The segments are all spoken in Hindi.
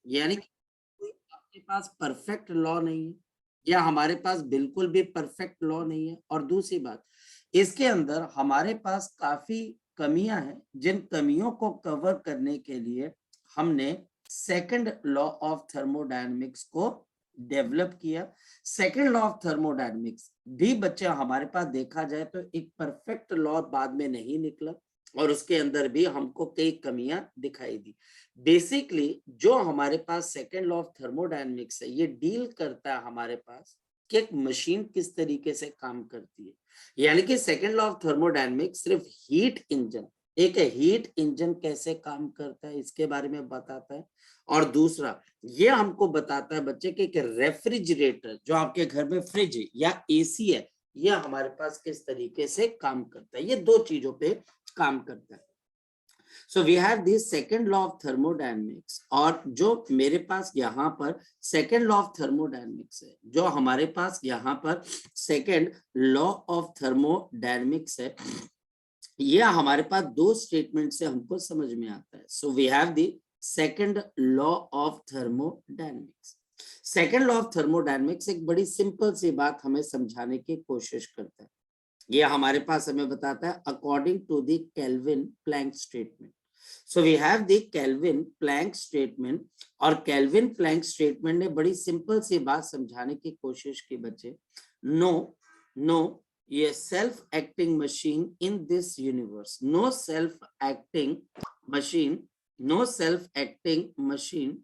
यानी कि कोई आपके पास परफेक्ट लॉ नहीं है या हमारे पास बिल्कुल भी परफेक्ट लॉ नहीं है। और दूसरी बात, इसके अंदर हमारे पास काफी कमियां हैं, जिन कमियों को कवर करने के लिए हमने सेकंड लॉ ऑफ थर्मोडायनेमिक्स को डेवलप किया। सेकंड लॉ ऑफ थर्मोडायनेमिक्स भी बच्चे हमारे पास देखा जाए तो एक परफेक्ट लॉ बाद में नहीं निकला, और उसके अंदर भी हमको कई कमियां दिखाई दी। बेसिकली जो हमारे पास सेकेंड लॉ ऑफ थर्मोडायनेमिक्स है, ये डील करता है हमारे पास कि एक मशीन किस तरीके से काम करती है। यानी कि सेकेंड लॉ ऑफ थर्मोडायनेमिक्स सिर्फ हीट इंजन, एक हीट इंजन कैसे काम करता है इसके बारे में बताता है। और दूसरा ये हमको बताता है बच्चे कि एक रेफ्रिजरेटर जो आपके घर में फ्रिज या एसी है, ये हमारे पास किस तरीके से काम करता है। ये दो चीजों पे काम करता है। So we have this second law of thermodynamics, और जो मेरे पास यहाँ पर सेकेंड लॉ ऑफ थर्मोडायनेमिक्स है, जो हमारे पास यहाँ पर सेकेंड लॉ ऑफ थर्मोडायनेमिक्स है, ये हमारे पास दो स्टेटमेंट से हमको समझ में आता है। So we have the second law of thermodynamics. Second law of thermodynamics एक बड़ी सिंपल सी बात हमें समझाने की कोशिश करता है। ये हमारे पास हमें बताता है according to the Kelvin Planck statement. So we have the Kelvin Planck statement, और केल्विन प्लैंक स्टेटमेंट ने बड़ी सिंपल सी बात समझाने की कोशिश की बच्चे। नो नो ये self acting machine in this universe, no self acting machine, no self acting machine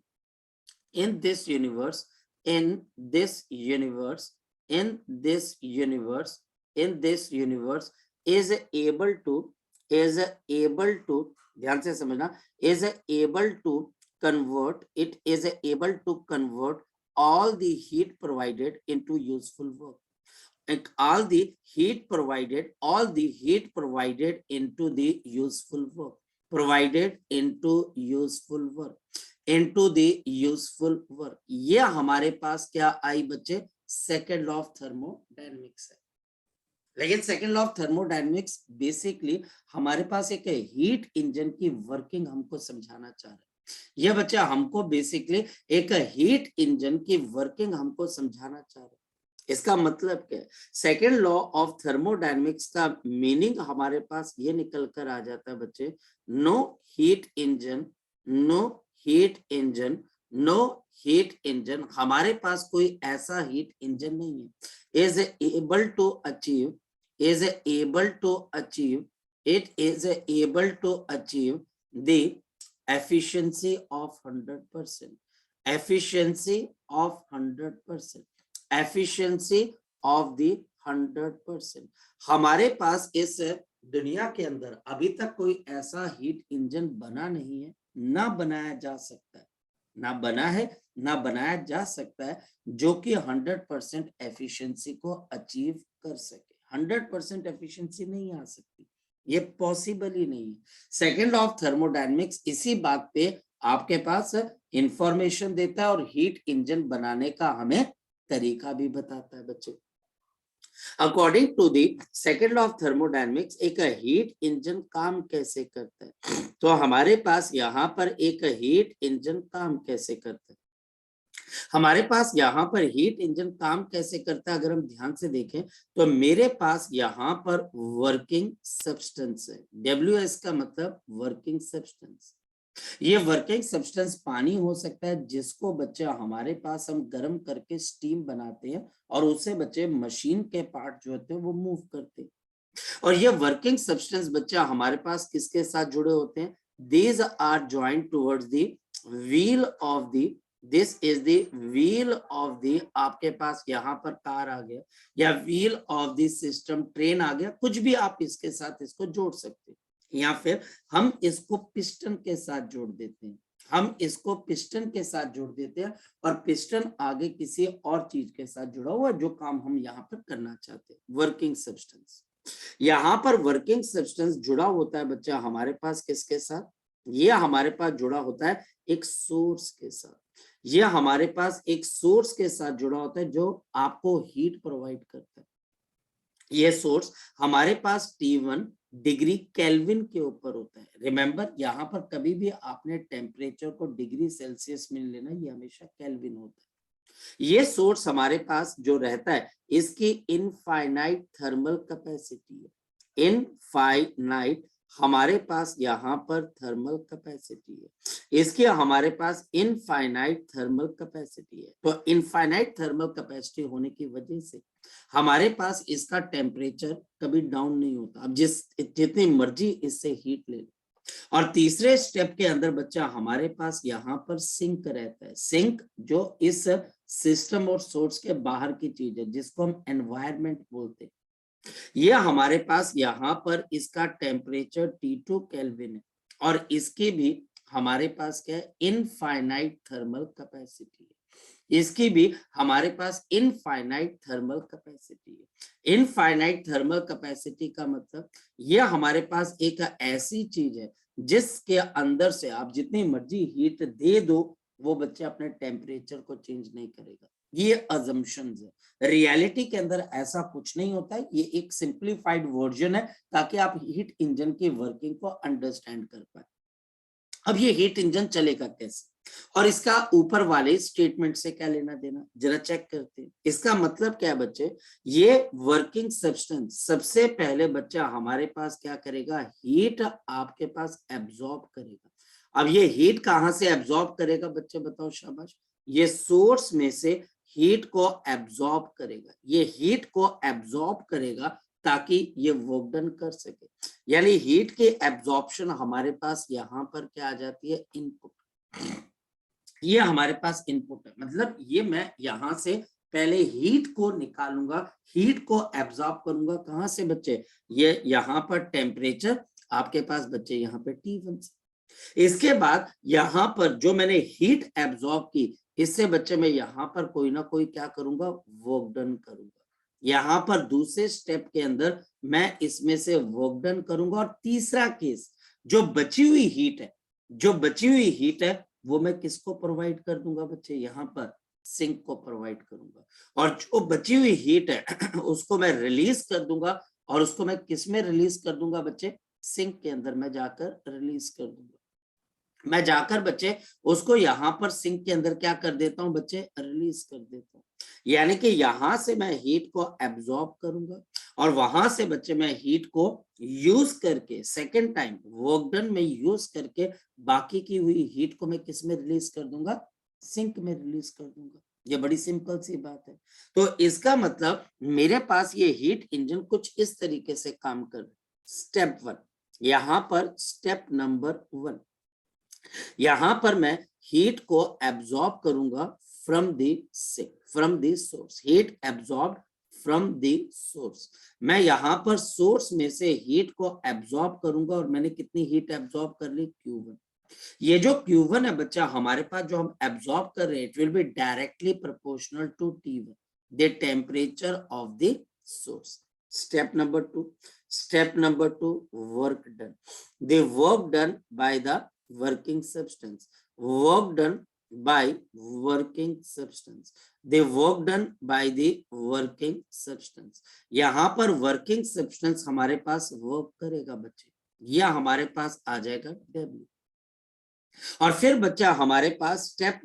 in this universe, in this universe, in this universe, in this universe is able to, is able to, ध्यान से समझना, is able to convert, it is able to convert all the heat provided into useful work. And all the heat provided, all the heat provided into the useful work, provided into useful work, into the useful work। ये हमारे पास क्या आई बच्चे, सेकेंड लॉ ऑफ थर्मोडायनेमिक्स है। लेकिन second law of thermodynamics basically हमारे पास एक हीट इंजन की वर्किंग हमको समझाना चाह रहा है। ये बच्चा हमको बेसिकली एक हीट इंजन की वर्किंग हमको समझाना चाह रहा है। इसका मतलब क्या है, सेकेंड लॉ ऑफ थर्मोडायनेमिक्स का मीनिंग हमारे पास ये निकल कर आ जाता है बच्चे, no heat engine, no heat engine, no heat engine, हमारे पास कोई ऐसा हीट इंजन नहीं है, is able to achieve, is able to achieve, it is able to achieve the efficiency of 100%, efficiency of 100%, efficiency of the 100%। हमारे पास इस दुनिया के अंदर अभी तक कोई ऐसा हीट इंजन बना नहीं है, ना बनाया जा सकता है, ना बना है, ना बनाया जा सकता है, जो कि 100% एफिशिएंसी को अचीव कर सके। 100% एफिशिएंसी नहीं आ सकती, ये पॉसिबल ही नहीं है। सेकेंड लॉ ऑफ थर्मोडायनेमिक्स इसी बात पे आपके पास इंफॉर्मेशन देता है और हीट इंजन बनाने का हमें तरीका भी बताता है बच्चों। According to the second law of thermodynamics एक हीट इंजन काम कैसे करता है, तो हमारे पास यहाँ पर एक हीट इंजन काम कैसे करता है, हमारे पास यहाँ पर हीट इंजन काम कैसे करता है अगर हम ध्यान से देखें तो मेरे पास यहाँ पर वर्किंग सब्सटेंस है। WS का मतलब वर्किंग सब्सटेंस। ये वर्किंग सब्सटेंस पानी हो सकता है, जिसको बच्चे हमारे पास हम गर्म करके स्टीम बनाते हैं और उससे बच्चे मशीन के पार्ट जो होते हैं वो मूव करते हैं। और ये वर्किंग सब्सटेंस बच्चा हमारे पास किसके साथ जुड़े होते हैं, these are joined towards the wheel of the, this is the wheel of the, आपके पास यहाँ पर कार आ गया या wheel of the system, train आ गया, कुछ भी आप इसके साथ इसको जोड़ सकते हैं, या फिर हम इसको पिस्टन के साथ जोड़ देते हैं, हम इसको पिस्टन के साथ जोड़ देते हैं और पिस्टन आगे किसी और चीज के साथ जुड़ा हुआ जो काम हम यहाँ पर करना चाहते हैं, वर्किंग सब्सटेंस। यहाँ पर वर्किंग सब्सटेंस जुड़ा होता है बच्चा हमारे पास किसके साथ, ये हमारे पास जुड़ा होता है एक सोर्स के साथ, ये हमारे पास एक सोर्स के साथ जुड़ा होता है जो आपको हीट प्रोवाइड करता है। ये सोर्स हमारे पास T1 डिग्री केल्विन के ऊपर होता है। रिमेंबर, यहाँ पर कभी भी आपने टेम्परेचर को डिग्री सेल्सियस में लेना, ये हमेशा केल्विन होता है। ये सोर्स हमारे पास जो रहता है, इसकी इनफाइनाइट थर्मल कैपेसिटी है। इनफाइनाइट हमारे पास यहाँ पर थर्मल कैपेसिटी है, इसके हमारे पास इनफाइनाइट थर्मल कैपेसिटी है। तो इनफाइनाइट थर्मल कैपेसिटी होने की वजह से हमारे पास इसका टेम्परेचर कभी डाउन नहीं होता। अब जितनी मर्जी इससे हीट ले लो। और तीसरे स्टेप के अंदर बच्चा हमारे पास यहाँ पर सिंक रहता है। सिंक जो इस सिस्टम और सोर्स के बाहर की चीज है, जिसको हम एनवायरमेंट बोलते हैं। ये हमारे पास यहाँ पर इसका टेम्परेचर T2 केल्विन है, और इसकी भी हमारे पास क्या है, इनफाइनाइट थर्मल कैपेसिटी है। इसकी भी हमारे पास इनफाइनाइट थर्मल कैपेसिटी है। इनफाइनाइट थर्मल कैपेसिटी का मतलब ये हमारे पास एक ऐसी चीज है जिसके अंदर से आप जितनी मर्जी हीट दे दो, वो बच्चे अपने टेम्परेचर को चेंज नहीं करेगा। ये अजम्पशंस है। रियलिटी के अंदर ऐसा कुछ नहीं होता है। ये एक सिंप्लीफाइड वर्जन है ताकि आप हीट इंजन की वर्किंग को अंडरस्टैंड कर पाए। अब ये हीट इंजन चलेगा कैसे, और इसका ऊपर वाले स्टेटमेंट से क्या लेना देना, जरा चेक करते हैं। इसका मतलब क्या है बच्चे, ये वर्किंग सब्सटेंस सबसे पहले बच्चा हमारे पास क्या करेगा, हीट आपके पास एब्जॉर्ब करेगा। अब ये हीट कहां से एब्जॉर्ब करेगा बच्चे, बताओ शाबाश। ये सोर्स में से हीट को एब्जॉर्ब करेगा। ये हीट को एब्जॉर्ब करेगा ताकि ये वर्क डन कर सके। यानी हीट के एब्जॉर्प्शन हमारे पास यहाँ पर क्या आ जाती है, इनपुट। ये हमारे पास इनपुट है, मतलब ये मैं यहाँ से पहले हीट को निकालूंगा, हीट को एब्जॉर्ब करूंगा। कहां से बच्चे, ये यहाँ पर टेम्परेचर आपके पास बच्चे यहाँ पे T1 से। इसके बाद यहाँ पर जो मैंने हीट एब्जॉर्ब की, इससे बच्चे मैं यहाँ पर कोई ना कोई क्या करूंगा, वर्क डन करूंगा। यहाँ पर दूसरे स्टेप के अंदर मैं इसमें से वर्क डन करूंगा। और तीसरा केस, जो बची हुई हीट है, जो बची हुई हीट है वो मैं किसको प्रोवाइड कर दूंगा बच्चे, यहाँ पर सिंक को प्रोवाइड करूंगा। और जो बची हुई हीट है उसको मैं रिलीज कर दूंगा। और उसको मैं किस में रिलीज कर दूंगा बच्चे, सिंक के अंदर मैं जाकर रिलीज कर दूंगा। मैं जाकर बच्चे उसको यहाँ पर सिंक के अंदर क्या कर देता हूँ बच्चे, रिलीज कर देता हूँ। यानी कि यहाँ से मैं हीट को एब्जॉर्ब करूंगा, और वहां से बच्चे मैं हीट को यूज करके सेकेंड टाइम वर्क डन में यूज करके बाकी की हुई हीट को मैं किस में रिलीज कर दूंगा, सिंक में रिलीज कर दूंगा। ये बड़ी सिंपल सी बात है। तो इसका मतलब मेरे पास ये हीट इंजन कुछ इस तरीके से काम कर रहा है। स्टेप 1, यहाँ पर स्टेप नंबर 1, यहां पर मैं हीट को एब्जॉर्ब करूंगा from the source. Heat absorb from the source. मैं यहां पर सोर्स में से हीट को एब्जॉर्ब करूंगा, और मैंने कितनी हीट एब्जॉर्ब कर ली, Q1। ये जो Q1 है बच्चा हमारे पास, जो हम एब्जॉर्ब कर रहे हैं, it will be directly proportional to T1, the temperature of the source. Step number 2, work done. The work done by the working substance, work done by working substance, the work done by the working substance। यहाँ पर वर्किंग सब्सटेंस हमारे पास वर्क करेगा बच्चे, यह हमारे पास आ जाएगा W। और फिर बच्चा हमारे पास स्टेप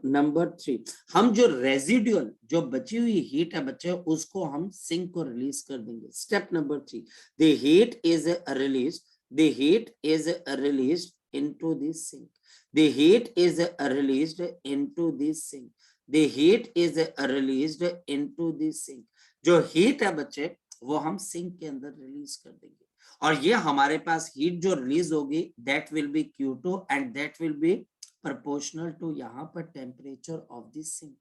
नंबर 3, हम जो रेजिडुअल, जो बची हुई हीट है बच्चे, उसको हम सिंक को रिलीज कर देंगे। Step number 3, the heat is release the heat is released into the sink, the heat is released into the sink, the heat is released into the sink। जो हीट है बच्चे वो हम सिंक के अंदर रिलीज कर देंगे, और ये हमारे पास हीट जो रिलीज होगी that will be Q2 and that will be proportional to यहाँ पर टेम्परेचर ऑफ द सिंक।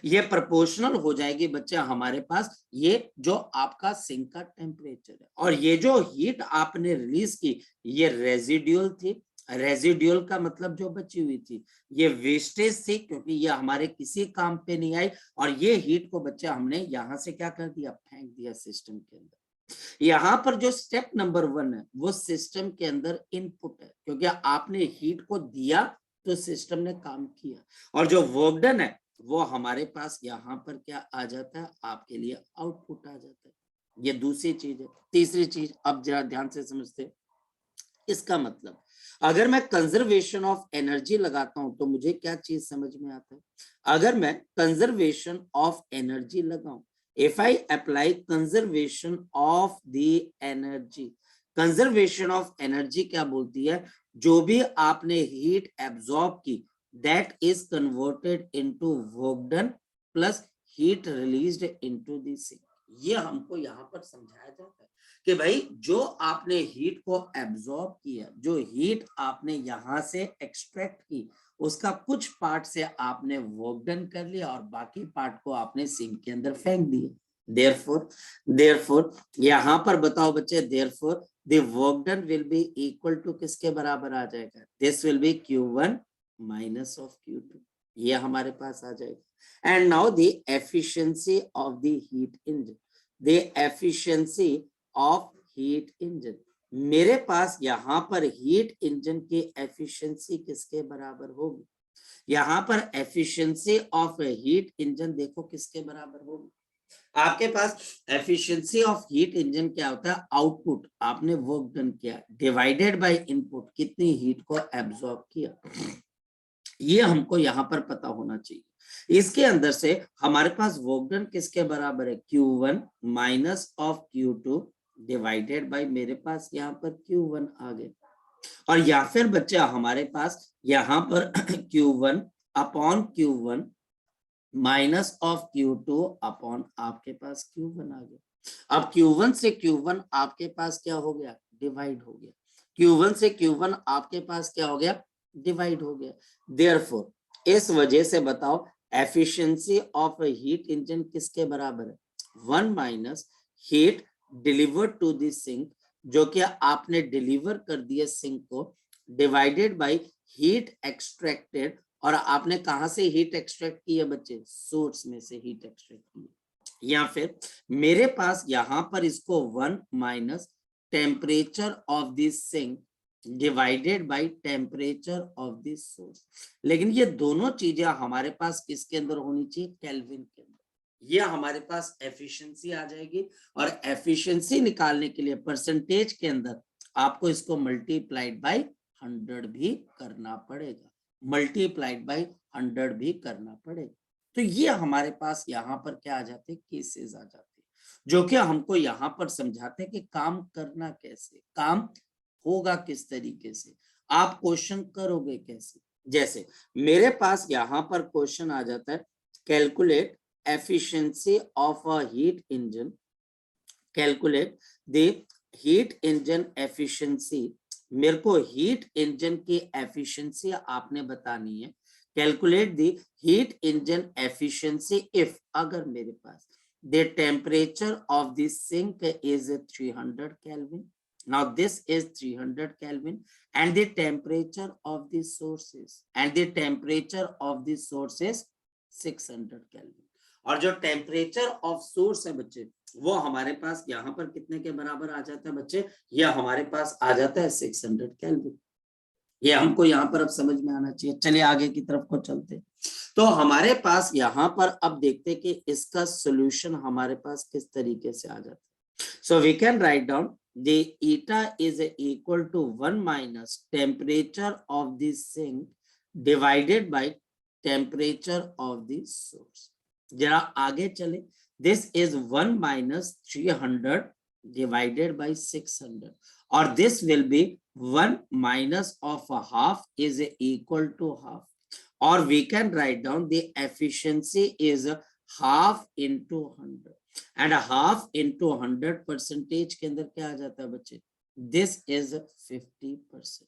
ये प्रोपोर्शनल हो जाएगी बच्चे हमारे पास, ये जो आपका सिंक का टेम्परेचर है। और ये जो हीट आपने रिलीज की, ये रेजिडुअल थी। रेजिडुअल का मतलब जो बची हुई थी, ये वेस्टेज थी, क्योंकि ये हमारे किसी काम पे नहीं आई। और ये हीट को बच्चे हमने यहाँ से क्या कर दिया, फेंक दिया सिस्टम के अंदर। यहाँ पर जो स्टेप नंबर 1 है वो सिस्टम के अंदर इनपुट है, क्योंकि आपने हीट को दिया तो सिस्टम ने काम किया। और जो वर्क डन है वो हमारे पास यहाँ पर क्या आ जाता है, आपके लिए आउटपुट आ जाता है। ये दूसरी चीज है। तीसरी चीज, अब जरा ध्यान से समझते हैं। इसका मतलब अगर मैं कंजर्वेशन ऑफ एनर्जी लगाता हूं तो मुझे क्या चीज समझ में आता है? अगर मैं कंजर्वेशन ऑफ एनर्जी लगाऊं, if I apply conservation of the energy, conservation of energy क्या बोलती है? जो भी आपने हीट एब्जॉर्ब की, that is converted into work done plus heat released into the sink. ये हमको यहाँ पर समझाया जाता है कि भाई जो आपने हीट को एब्जॉर्ब किया, जो हीट आपने यहां से एक्सट्रैक्ट की, उसका कुछ पार्ट से आपने वर्क डन कर लिया और बाकी पार्ट को आपने सिंक के अंदर फेंक दिया। देयरफॉर यहां पर बताओ बच्चे, therefore the work done will be equal to किसके बराबर आ जाएगा? This will be Q1 minus of Q2। ये हमारे पास आ जाएगा। And now the efficiency of the heat engine, the efficiency of heat engine, मेरे पास यहां पर हीट इंजन की एफिशिएंसी किसके बराबर होगी? यहां पर एफिशिएंसी ऑफ हीट इंजन देखो किसके बराबर होगी? आपके पास एफिशिएंसी ऑफ हीट इंजन क्या होता है? आउटपुट, आपने वर्क डन किया, डिवाइडेड बाय इनपुट, कितनी हीट को एब्जॉर्ब किया। ये हमको यहाँ पर पता होना चाहिए। इसके अंदर से हमारे पास वर्क डन किसके बराबर है? Q1 minus of Q2 divided by, मेरे पास यहाँ पर Q1 आ गया। और या फिर बच्चे हमारे पास यहाँ पर Q1 upon Q1 minus of Q2 upon आपके पास Q1 आ गया। अब Q1 से Q1 आपके पास क्या हो गया? डिवाइड हो गया। Q1 से Q1 आपके पास क्या हो गया? डिवाइड हो गया। देयरफॉर इस वजह से बताओ efficiency of a heat engine किसके बराबर है? 1 minus heat delivered to the sink, जो कि आपने डिलीवर कर दिया सिंक को, डिवाइडेड बाय हीट एक्सट्रैक्टेड, और आपने कहां से हीट एक्सट्रैक्ट की है बच्चे? सोर्स में से हीट एक्सट्रैक्ट की। या फिर मेरे पास यहां पर इसको 1 minus temperature of this sink divided by temperature of this source. लेकिन ये दोनों चीजें हमारे पास किसके अंदर होनी चाहिए? केल्विन के अंदर। ये हमारे पास एफिशिएंसी आ जाएगी। और एफिशिएंसी निकालने के लिए परसेंटेज के अंदर आपको इसको मल्टीप्लाइड बाय 100 भी करना पड़ेगा, मल्टीप्लाइड बाय 100 भी करना पड़ेगा। तो ये हमारे पास यहाँ पर क्या आ जाते हैं? केसेस आ जाते हैं, जो कि हमको यहाँ पर समझाते हैं कि काम करना कैसे, काम होगा किस तरीके से, आप क्वेश्चन करोगे कैसे। जैसे मेरे पास यहाँ पर क्वेश्चन आ जाता है, calculate efficiency of a heat engine, calculate the heat engine efficiency. मेरे को हीट इंजन की एफिशिएंसी आपने बतानी है। Calculate the heat engine efficiency if, अगर मेरे पास the temperature of the sink is 300 kelvin, now this is 300 kelvin, and the temperature of the source is, and the temperature of the source is 600 kelvin। और जो टेम्परेचर ऑफ सोर्स है बच्चे, वो हमारे पास यहाँ पर कितने के बराबर आ जाता है बच्चे? ये हमारे पास आ जाता है 600 केल्विन। ये हमको यहाँ पर अब समझ में आना चाहिए। चलिए आगे की तरफ को चलते। तो हमारे पास यहाँ पर अब देखते कि इसका सोल्यूशन हमारे पास किस तरीके से आ जाता है। So we can write down the eta is equal to 1 minus temperature of the sink divided by temperature of the source। जरा आगे चले, this is 1 minus 300 divided by 600, और this will be 1 minus of a half is equal to half, or we can write down the efficiency is half into 100, and half into 100 percentage के अंदर क्या आ जाता है बच्चे? This is 50%।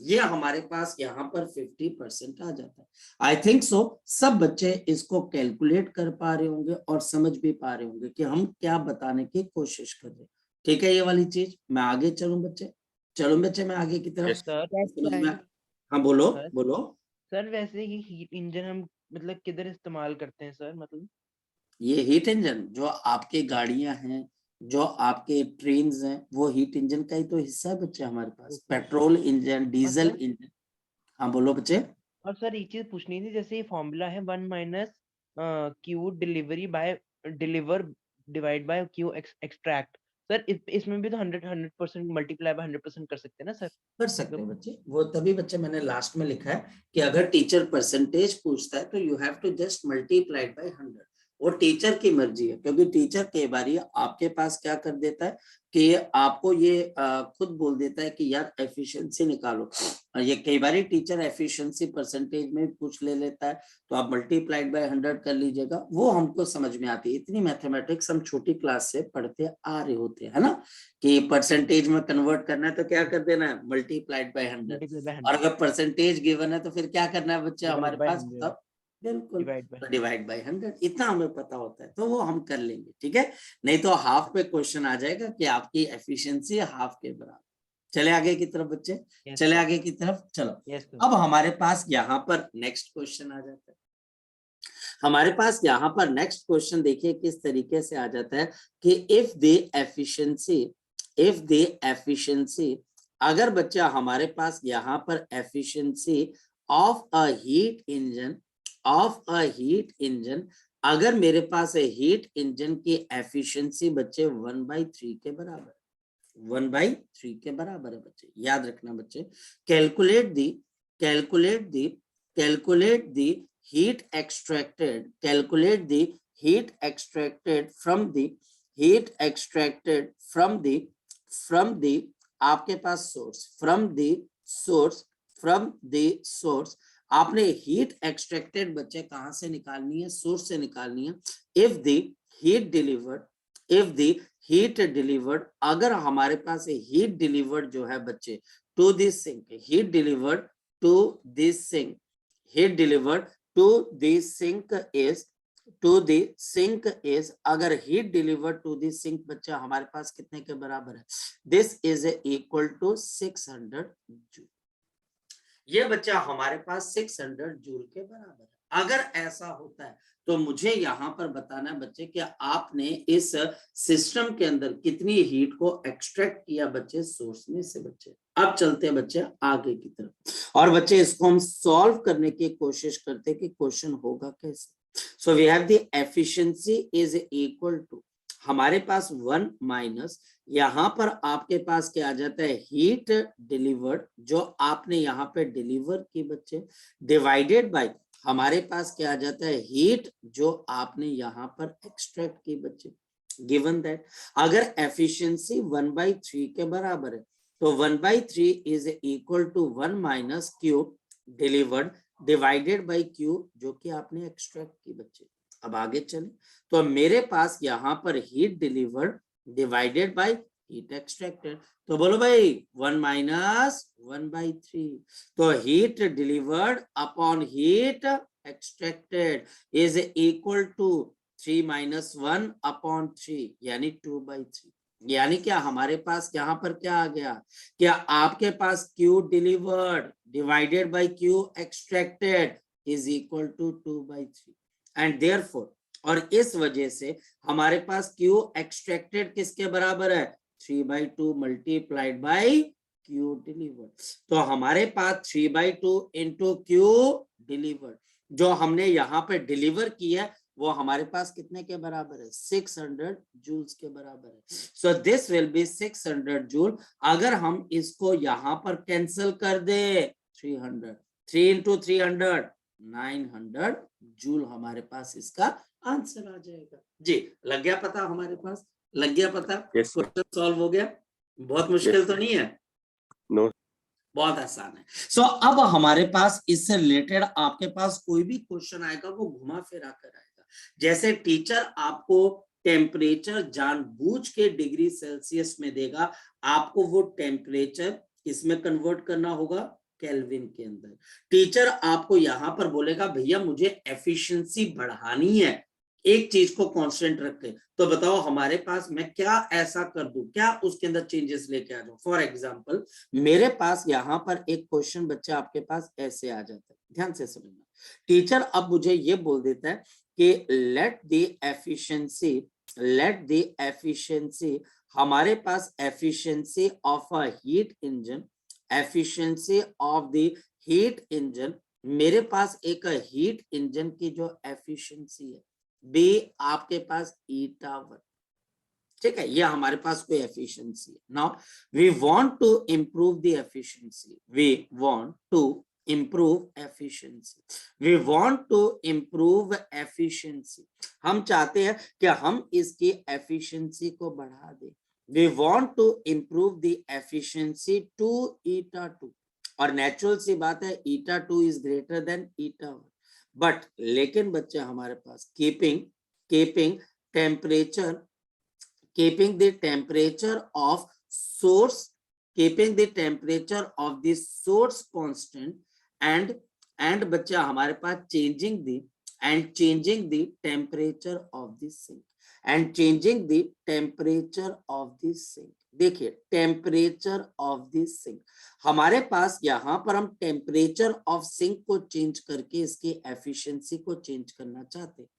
ये हमारे पास यहाँ पर 50% आ जाता है। आई थिंक सो सब बच्चे इसको कैलकुलेट कर पा रहे होंगे और समझ भी पा रहे होंगे कि हम क्या बताने की कोशिश कर रहे हैं। ठीक है, ये वाली चीज। मैं आगे चलूं बच्चे? चलूं बच्चे मैं आगे की तरफ? समझ में? हाँ बोलो बोलो। सर वैसे ये हीट इंजन हम मतलब किधर इस्तेमाल करते हैं सर? मतलब ये हीट इंजन जो आपके गाड़ियां हैं, जो आपके ट्रेन हैं, वो हीट इंजन का ही तो हिस्सा है बच्चे हमारे पास। Petrol engine, diesel engine. हाँ बोलो बच्चे। और सर एक चीज पूछनी थी, जैसे ये फॉर्मूला है 1 minus Q delivery by deliver divide by Q extract. Sir इसमें भी तो 100% मल्टीप्लाई बाय 100% कर सकते हैं ना सर? कर सकते हैं बच्चे, वो तभी बच्चे मैंने लास्ट में लिखा है कि अगर टीचर परसेंटेज पूछता है तो you have to just multiplied by 100। वो टीचर की मर्जी है, क्योंकि टीचर कई बार आपके पास क्या कर देता है कि आपको ये खुद बोल देता है कि यार एफिशिएंसी निकालो। ये कई बार टीचर एफिशिएंसी परसेंटेज में पूछ ले लेता है, तो आप मल्टीप्लाइड बाय 100 कर लीजिएगा, वो हमको समझ में आती है। इतनी मैथमेटिक्स हम छोटी क्लास से पढ़ते आ रहे होते हैं, है ना, कि परसेंटेज में कन्वर्ट करना है तो क्या कर देना है, मल्टीप्लाइड बाय 100। मल्टीप्लाई बाय और 100 अगर परसेंटेज गिवन है तो फिर क्या करना है बच्चे डिवाइड हमारे बाय पास, 100 बताओ। बिल्कुल, डिवाइड बाय तो 100। डिवाइड बाय 100 इतना हमें पता होता है, तो वो हम कर लेंगे, ठीक है। नहीं तो हाफ पे क्वेश्चन आ जाएगा कि आपकी एफिशिएंसी हाफ के बराबर। चले आगे की तरफ बच्चे, यस चले सर। आगे की तरफ, चलो। Yes sir. अब हमारे पास यहाँ पर नेक्स्ट क्वेश्चन आ जाता है। हमारे पास यहाँ पर नेक्स्ट क्वेश्चन देखिए किस तरीके से आ जाता है कि इफ द एफिशिएंसी, अगर बच्चा हमारे पास यहाँ पर efficiency of a heat engine, अगर मेरे पास हीट इंजन की एफिशिएंसी बच्चे 1/3 के बराबर, 1/3 के बराबर है बच्चे, याद रखना बच्चे। Calculate the heat extracted from the आपके पास from the source, आपने हीट एक्सट्रैक्टेड बच्चे कहां से निकालनी है, सोर्स से निकालनी है। if the heat delivered, अगर हमारे पास हीट डिलीवर्ड जो है बच्चे to this sink, heat delivered to this sink is अगर heat delivered to this sink बच्चा हमारे पास कितने के बराबर है, this is equal to 600 joule. ये बच्चा हमारे पास 600 जूल के बराबर है। अगर ऐसा होता है तो मुझे यहाँ पर बताना है बच्चे कि आपने इस सिस्टम के अंदर कितनी हीट को एक्सट्रैक्ट किया बच्चे सोर्स में से। बच्चे अब चलते हैं बच्चे आगे की तरफ, और बच्चे इसको हम सॉल्व करने की कोशिश करते हैं कि क्वेश्चन होगा कैसे। So we have the efficiency is equal to, हमारे पास 1 माइनस, यहाँ पर आपके पास क्या आ जाता है, हीट डिलीवर्ड जो आपने यहाँ पे डिलीवर की बच्चे, डिवाइडेड बाय हमारे पास क्या आ जाता है, हीट जो आपने यहाँ पर एक्सट्रैक्ट की बच्चे। गिवन दैट अगर एफिशिएंसी 1/3 के बराबर है तो 1/3 is equal to 1 minus Q delivered divided by Q जो कि आपने एक्सट्रैक्ट की बच्चे। अब आगे चले तो मेरे पास यहाँ पर heat delivered divided by heat extracted, तो बोलो भाई 1 माइनस 1/3, तो heat delivered upon heat extracted is equal to 3 minus 1 upon 3 यानी 2/3। यानी क्या हमारे पास यहाँ पर क्या आ गया, क्या आपके पास Q delivered divided by Q extracted is equal to 2/3 and therefore, और इस वजह से हमारे पास Q एक्सट्रैक्टेड किसके बराबर है, 3/2 मल्टीप्लाइड बाय Q डिलीवर्ड। तो हमारे पास 3/2 इंटू Q डिलीवर्ड जो हमने यहाँ पे डिलीवर किया है वो हमारे पास कितने के बराबर है, 600 जूल्स के बराबर है। So this will B 600 joule. अगर हम इसको यहाँ पर कैंसिल कर दे 300, 3 इंटू 300 900 जूल हमारे पास इसका आंसर आ जाएगा। जी लग गया पता, हमारे पास लग गया पता, क्वेश्चन सॉल्व हो गया। बहुत मुश्किल तो नहीं है, नो बहुत आसान है। सो अब हमारे पास इससे रिलेटेड आपके पास कोई भी क्वेश्चन आएगा वो घुमा फिरा कर आएगा। जैसे टीचर आपको टेम्परेचर जानबूझ के डिग्री सेल्सियस में देगा, आपको वो टेम्परेचर इसमें कन्वर्ट करना होगा केल्विन के अंदर। टीचर आपको यहाँ पर बोलेगा भैया मुझे एफिशिएंसी बढ़ानी है एक चीज को कांस्टेंट रख के, तो बताओ हमारे पास मैं क्या ऐसा कर दूं, क्या उसके अंदर चेंजेस लेके आ जाऊं। फॉर एग्जांपल मेरे पास यहाँ पर एक क्वेश्चन बच्चा आपके पास ऐसे आ जाता है, ध्यान से समझना। टीचर अब मुझे ये बोल देता है कि लेट द एफिशिएंसी, हमारे पास efficiency of a heat engine, efficiency of the heat engine, मेरे पास एक हीट इंजन की जो एफिशिएंसी है बी आपके पास ईटा 1, ठीक है, ये हमारे पास कोई एफिशिएंसी है। Now we want to improve the efficiency, we want to improve efficiency, we want to improve efficiency, हम चाहते हैं कि हम इसकी efficiency को बढ़ा दें। we want to improve the efficiency to eta 2, और नेचुरल सी बात है eta 2 is greater than eta 1, but लेकिन बच्चे हमारे पास keeping temperature, keeping the temperature of source, keeping the temperature of the source constant, and बच्चा हमारे पास changing the temperature of the sink, and changing the temperature of the sink। देखिए टेम्परेचर ऑफ द सिंक, हमारे पास यहाँ पर हम टेम्परेचर ऑफ सिंक को चेंज करके इसकी एफिशिएंसी को चेंज करना चाहते हैं।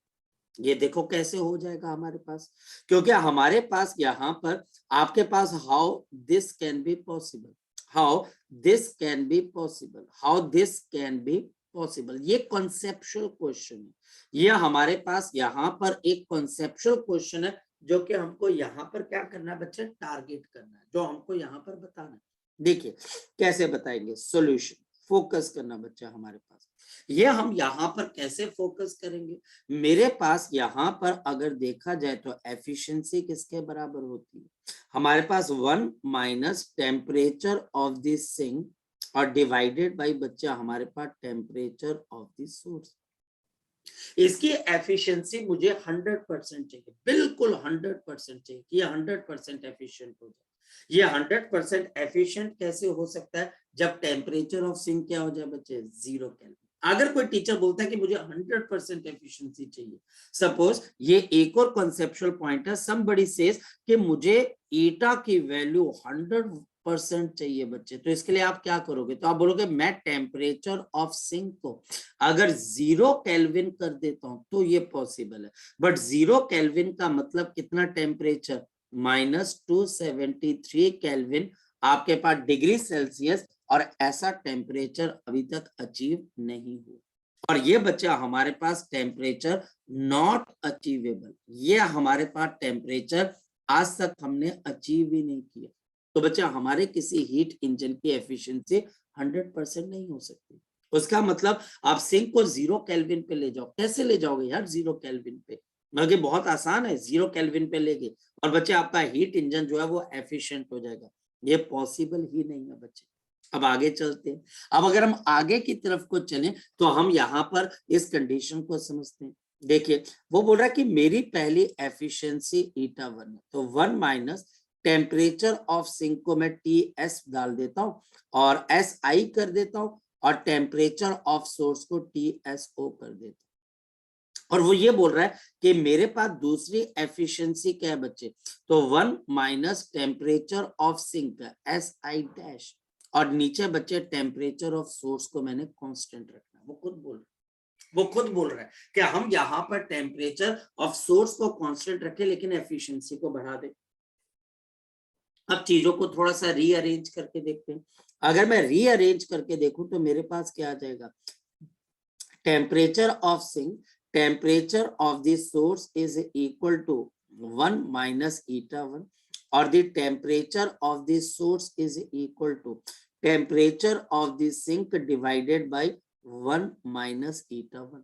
ये देखो कैसे हो जाएगा हमारे पास, क्योंकि हमारे पास यहाँ पर आपके पास how this can be possible, how this can be possible, how this can be possible, ये कॉन्सेप्चुअल क्वेश्चन है। ये हमारे पास यहाँ पर एक कॉन्सेप्चुअल क्वेश्चन है जो कि हमको यहाँ पर क्या करना है बच्चे, टारगेट करना है, जो हमको यहाँ पर बताना है। देखिए कैसे बताएंगे, सॉल्यूशन, फोकस करना बच्चा हमारे पास। ये हम यहाँ पर कैसे फोकस करेंगे, मेरे पास यहाँ पर अगर देखा जाए तो एफिशिएंसी किसके बराबर होती है, हमारे पास 1 minus temperature of the sink और डिवाइडेड बाय बच्चा हमारे पास टेम्परेचर ऑफ द सोर्स। इसकी एफिशिएंसी मुझे 100% चाहिए, बिल्कुल 100% चाहिए कि ये 100% एफिशिएंट हो जाए। ये 100% एफिशिएंट कैसे हो सकता है, जब टेम्परेचर ऑफ सिंक क्या हो जाए बच्चे, 0 केल्विन। अगर कोई टीचर बोलता है कि मुझे 100% एफिशिएंसी चाहिए, सपोज ये एक और कॉन्सेप्चुअल पॉइंट है, समबडी सेज कि मुझे ईटा की वैल्यू 100% चाहिए बच्चे, तो इसके लिए आप क्या करोगे, तो आप बोलोगे मैं टेम्परेचर ऑफ सिंक को अगर 0 केल्विन कर देता हूं तो ये पॉसिबल है, बट 0 केल्विन का मतलब कितना टेम्परेचर, -273 केल्विन आपके पास डिग्री सेल्सियस, और ऐसा टेम्परेचर अभी तक अचीव नहीं हुआ, और ये बच्चा हमारे पास टेम्परेचर नॉट अचीवेबल, ये हमारे पास टेम्परेचर आज तक हमने अचीव ही नहीं किया। तो बच्चा हमारे किसी हीट इंजन की एफिशिएंसी 100% नहीं हो सकती। उसका मतलब आप सिंक को 0 केल्विन पे ले जाओ, कैसे ले जाओगे यार 0 केल्विन पे, मतलब बहुत आसान है, 0 केल्विन पे लेके और बच्चे आपका हीट इंजन जो है वो एफिशिएंट हो जाएगा, ये पॉसिबल ही नहीं है बच्चे। अब आगे चलते हैं, अब अगर हम आगे की तरफ को चलें तो हम यहाँ पर इस कंडीशन को समझते हैं। देखिए वो बोल रहा है कि मेरी पहली एफिशिएंसी ईटा 1 है, तो 1 माइनस टेम्परेचर ऑफ सिंक को मैं TS डाल देता हूँ और SI कर देता हूँ, और टेम्परेचर ऑफ सोर्स को TSO कर देता हूँ। और वो ये बोल रहा है कि मेरे पास दूसरी एफिशिएंसी क्या है बच्चे, तो 1 minus temperature of sink SI dash, और नीचे बच्चे टेम्परेचर ऑफ सोर्स को मैंने कांस्टेंट रखना। वो खुद बोल रहा है कि हम यहाँ पर टेम्परेचर ऑफ सोर्स को कांस्टेंट रखें लेकिन एफिशिएंसी को बढ़ा दें। अब चीजों को थोड़ा सा रीअरेंज करके देखते हैं। अगर मैं रीअरेंज करके देखूं तो मेरे पास क्या आ जाएगा, temperature of sink, temperature of the source is equal to 1 minus eta 1, और the temperature of the source is equal to temperature of the sink divided by 1 minus eta 1।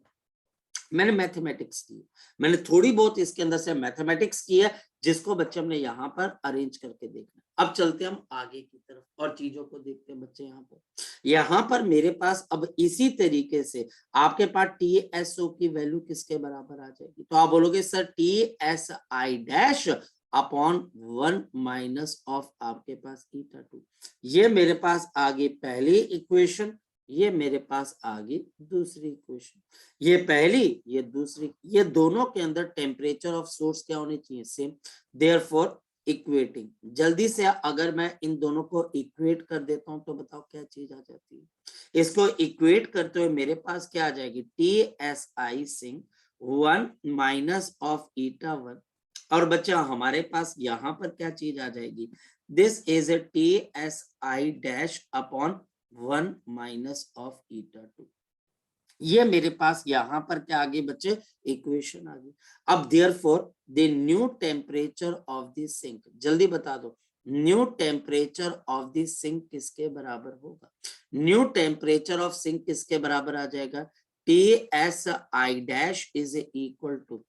मैंने मैथमेटिक्स की, मैंने थोड़ी बहुत इसके अंदर से मैथमेटिक्स की है, जिसको बच्चे हमने यहाँ पर अरेंज करके देखना। अब चलते हम आगे की तरफ और चीजों को देखते हैं बच्चे। यहाँ पर मेरे पास अब इसी तरीके से आपके पास TSO की वैल्यू किसके बराबर आ जाएगी, तो आप बोलोगे sir TSI dash upon 1 minus of आपके पास ईटा 2। ये मेरे पास आगे पहली इक्वेशन, ये मेरे पास आगे दूसरी इक्वेशन, ये पहली ये दूसरी, ये दोनों के अंदर टेम्परेचर ऑफ सोर्स क्या होने चाहिए, सेम। देयरफॉर इक्वेटिंग, जल्दी से अगर मैं इन दोनों को इक्वेट कर देता हूं तो बताओ क्या चीज आ जाती है। इसको इक्वेट करते हुए मेरे पास क्या आ जाएगी, TSI sink 1 minus of eta 1, और बच्चा हमारे पास यहाँ पर क्या चीज आ जाएगी, this is a TSI dash upon 1 minus of ईटा 2। ये मेरे पास यहाँ पर क्या आ गई बच्चे, इक्वेशन आ गई। अब therefore the new temperature of the sink, जल्दी बता दो, new temperature of the sink किसके बराबर होगा? न्यू टेम्परेचर ऑफ सिंक किसके बराबर आ जाएगा? T S I dash is equal to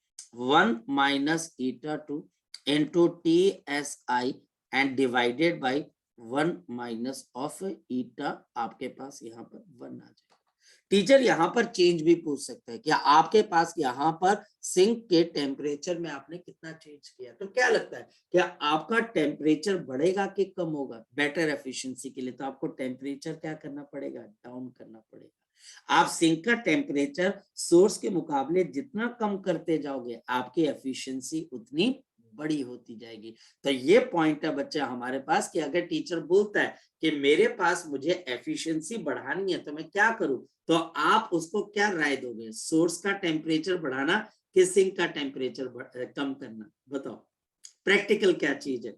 1 minus eta 2 into T S I and divided by 1 minus of eta, आपके पास यहाँ पर 1 आ जाएगा। टीचर यहाँ पर चेंज भी पूछ सकता है, क्या आपके पास यहाँ पर सिंक के टेम्परेचर में आपने कितना चेंज किया? तो क्या लगता है, क्या आपका टेम्परेचर बढ़ेगा कि कम होगा? बेटर एफिशिएंसी के लिए तो आपको टेम्परेचर क्या करना पड़ेगा, डाउन करना पड़ेगा। आप सिंक का टेम्परेचर सोर्स के मुकाबले जितना कम करते जाओगे, आपकी एफिशिएंसी उतनी बड़ी होती जाएगी। तो ये पॉइंट है बच्चा हमारे पास कि अगर टीचर बोलता है कि मेरे पास मुझे एफिशिएंसी बढ़ानी है तो मैं क्या करूं, तो आप उसको क्या राय दोगे, सोर्स का टेम्परेचर बढ़ाना कि सिंक का टेम्परेचर कम करना? बताओ प्रैक्टिकल क्या चीज है,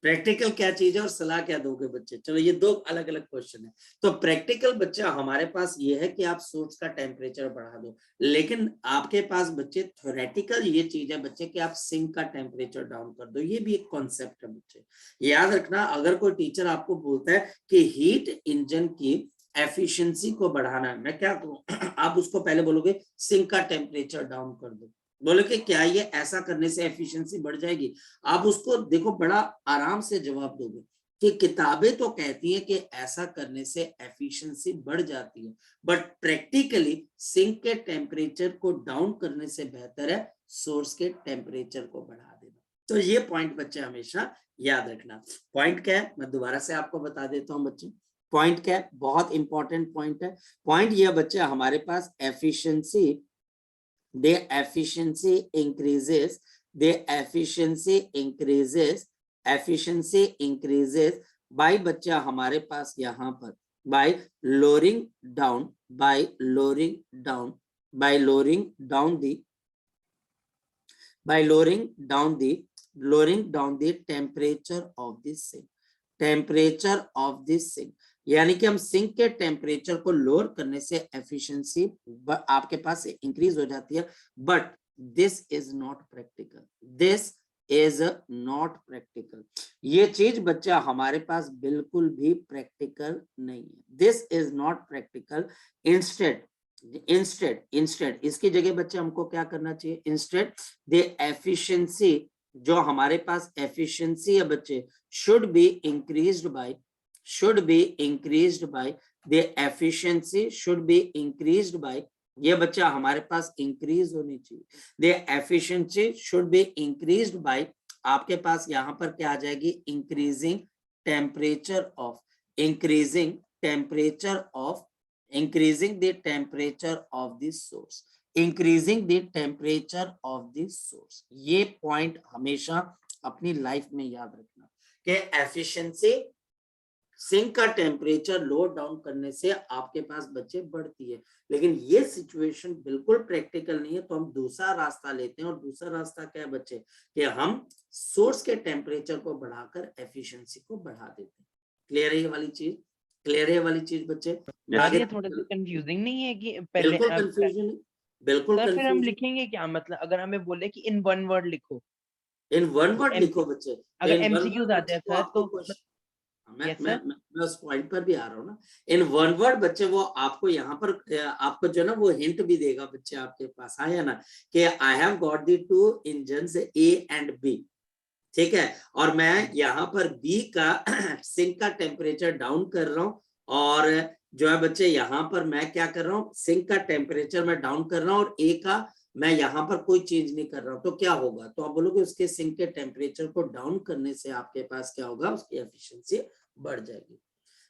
प्रैक्टिकल क्या चीज है और सलाह क्या दोगे बच्चे? चलो ये दो अलग अलग क्वेश्चन है। तो प्रैक्टिकल बच्चा हमारे पास ये है कि आप सोर्स का टेम्परेचर बढ़ा दो, लेकिन आपके पास बच्चे थ्योरेटिकल ये चीज है बच्चे कि आप सिंक का टेम्परेचर डाउन कर दो। ये भी एक कॉन्सेप्ट है बच्चे, याद रखना। अगर कोई टीचर आपको बोलता है कि हीट इंजन की एफिशिएंसी को बढ़ाना है, मैं क्या करूं आप उसको पहले बोलोगे सिंक का टेम्परेचर डाउन कर दो। बोले कि क्या ये ऐसा करने से एफिशिएंसी बढ़ जाएगी? आप उसको देखो बड़ा आराम से जवाब दोगे कि किताबें तो कहती हैं कि ऐसा करने से एफिशिएंसी बढ़ जाती है, बट प्रैक्टिकली सिंक के टेम्परेचर को डाउन करने से बेहतर है सोर्स के टेम्परेचर को बढ़ा देना। तो ये पॉइंट बच्चे हमेशा याद रखना। पॉइंट क्या है मैं दोबारा से आपको बता देता हूँ बच्चे। पॉइंट क्या है, बहुत इंपॉर्टेंट पॉइंट है। पॉइंट ये बच्चे हमारे पास efficiency, the efficiency increases, the efficiency increases by बच्चा हमारे पास यहाँ पर by lowering down the temperature of the sink, यानी कि हम सिंक के टेम्परेचर को लोअर करने से एफिशिएंसी आपके पास इंक्रीज हो जाती है। But this is not practical, ये चीज बच्चा हमारे पास बिल्कुल भी प्रैक्टिकल नहीं है। This is not practical. Instead इसकी जगह बच्चे हमको क्या करना चाहिए, इंस्टेड द एफिशिएंसी, जो हमारे पास एफिशिएंसी है बच्चे, should be increased by ये बच्चा हमारे पास इंक्रीज होनी चाहिए। the efficiency should be increased by, आपके पास यहाँ पर क्या आ जाएगी, increasing the temperature of the source, ये पॉइंट हमेशा अपनी लाइफ में याद रखना कि एफिशिएंसी सिंक का टेम्परेचर लो डाउन करने से आपके पास बच्चे बढ़ती है। लेकिन ये सिचुएशन बिल्कुल प्रैक्टिकल नहीं है, तो हम दूसरा रास्ता लेते हैं। और दूसरा रास्ता क्या है बच्चे, कि हम सोर्स के टेम्परेचर को बढ़ाकर एफिशिएंसी को बढ़ा देते हैं। क्लियर है ये वाली चीज? क्लियर है ये वाली चीज बच्चे? ये थोड़ा सा कंफ्यूजिंग नहीं है कि पहले बिल्कुल कंफ्यूजन है, बिल्कुल सर फिर हम कंफ्यूजन। लिखेंगे क्या, मतलब अगर हमें बोले कि इन वन वर्ड लिखो, इन वन वर्ड लिखो बच्चे। अगर इन वन एमसीक्यूज वर्ड आते हैं बच्चे वो सर आपको तो मैं यस मैं सर, मैं उस पॉइंट पर भी आ रहा हूँ ना। इन वन वर्ड बच्चे वो आपको यहाँ पर आपको जो ना वो हिंट भी देगा बच्चे आपके पास, आया ना, कि I have got the 2 engines A and B, ठीक है, और मैं यहाँ पर बी का सिंक का टेम्परेचर डाउन कर रहा हूँ, और जो है बच्चे यहाँ पर मैं क्या कर रहा हूँ, सिंक का टेम्परेचर मैं डाउन कर रहा हूँ और ए का मैं यहाँ पर कोई चेंज नहीं कर रहा हूँ। तो क्या होगा, तो आप बोलोगे उसके सिंक के टेम्परेचर को डाउन करने से आपके पास क्या होगा, उसकी एफिशिएंसी बढ़ जाएगी।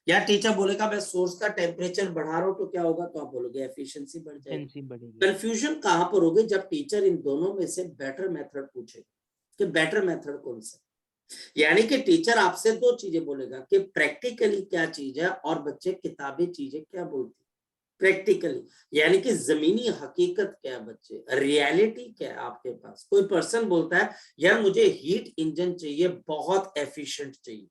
या टीचर बोलेगा मैं सोर्स का टेम्परेचर बढ़ा रहा हूँ तो क्या होगा, तो आप बोलोगे एफिशिएंसी बढ़ जाएगी। कंफ्यूजन कहां पर होगी, जब टीचर इन दोनों में से बेटर मेथड पूछेगा कि बेटर मेथड कौन सा। यानी कि टीचर आपसे दो चीजें बोलेगा कि प्रैक्टिकली क्या चीज है, और बच्चे किताबी चीजें क्या बोलती है प्रैक्टिकली, यानी कि जमीनी हकीकत क्या है बच्चे, रियलिटी क्या है आपके पास। कोई पर्सन बोलता है यार मुझे हीट इंजन चाहिए, बहुत एफिशिएंट चाहिए,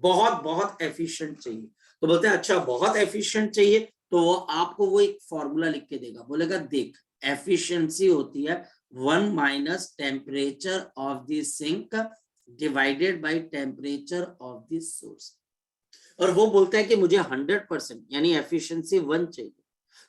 बहुत एफिशिएंट चाहिए, तो बोलते हैं अच्छा बहुत एफिशिएंट चाहिए तो वो आपको वो एक फॉर्मूला लिख के देगा, बोलेगा देख एफिशिएंसी होती है 1 minus temperature of the sink divided by temperature of the source, और वो बोलता है कि मुझे 100% यानी एफिशिएंसी 1 चाहिए।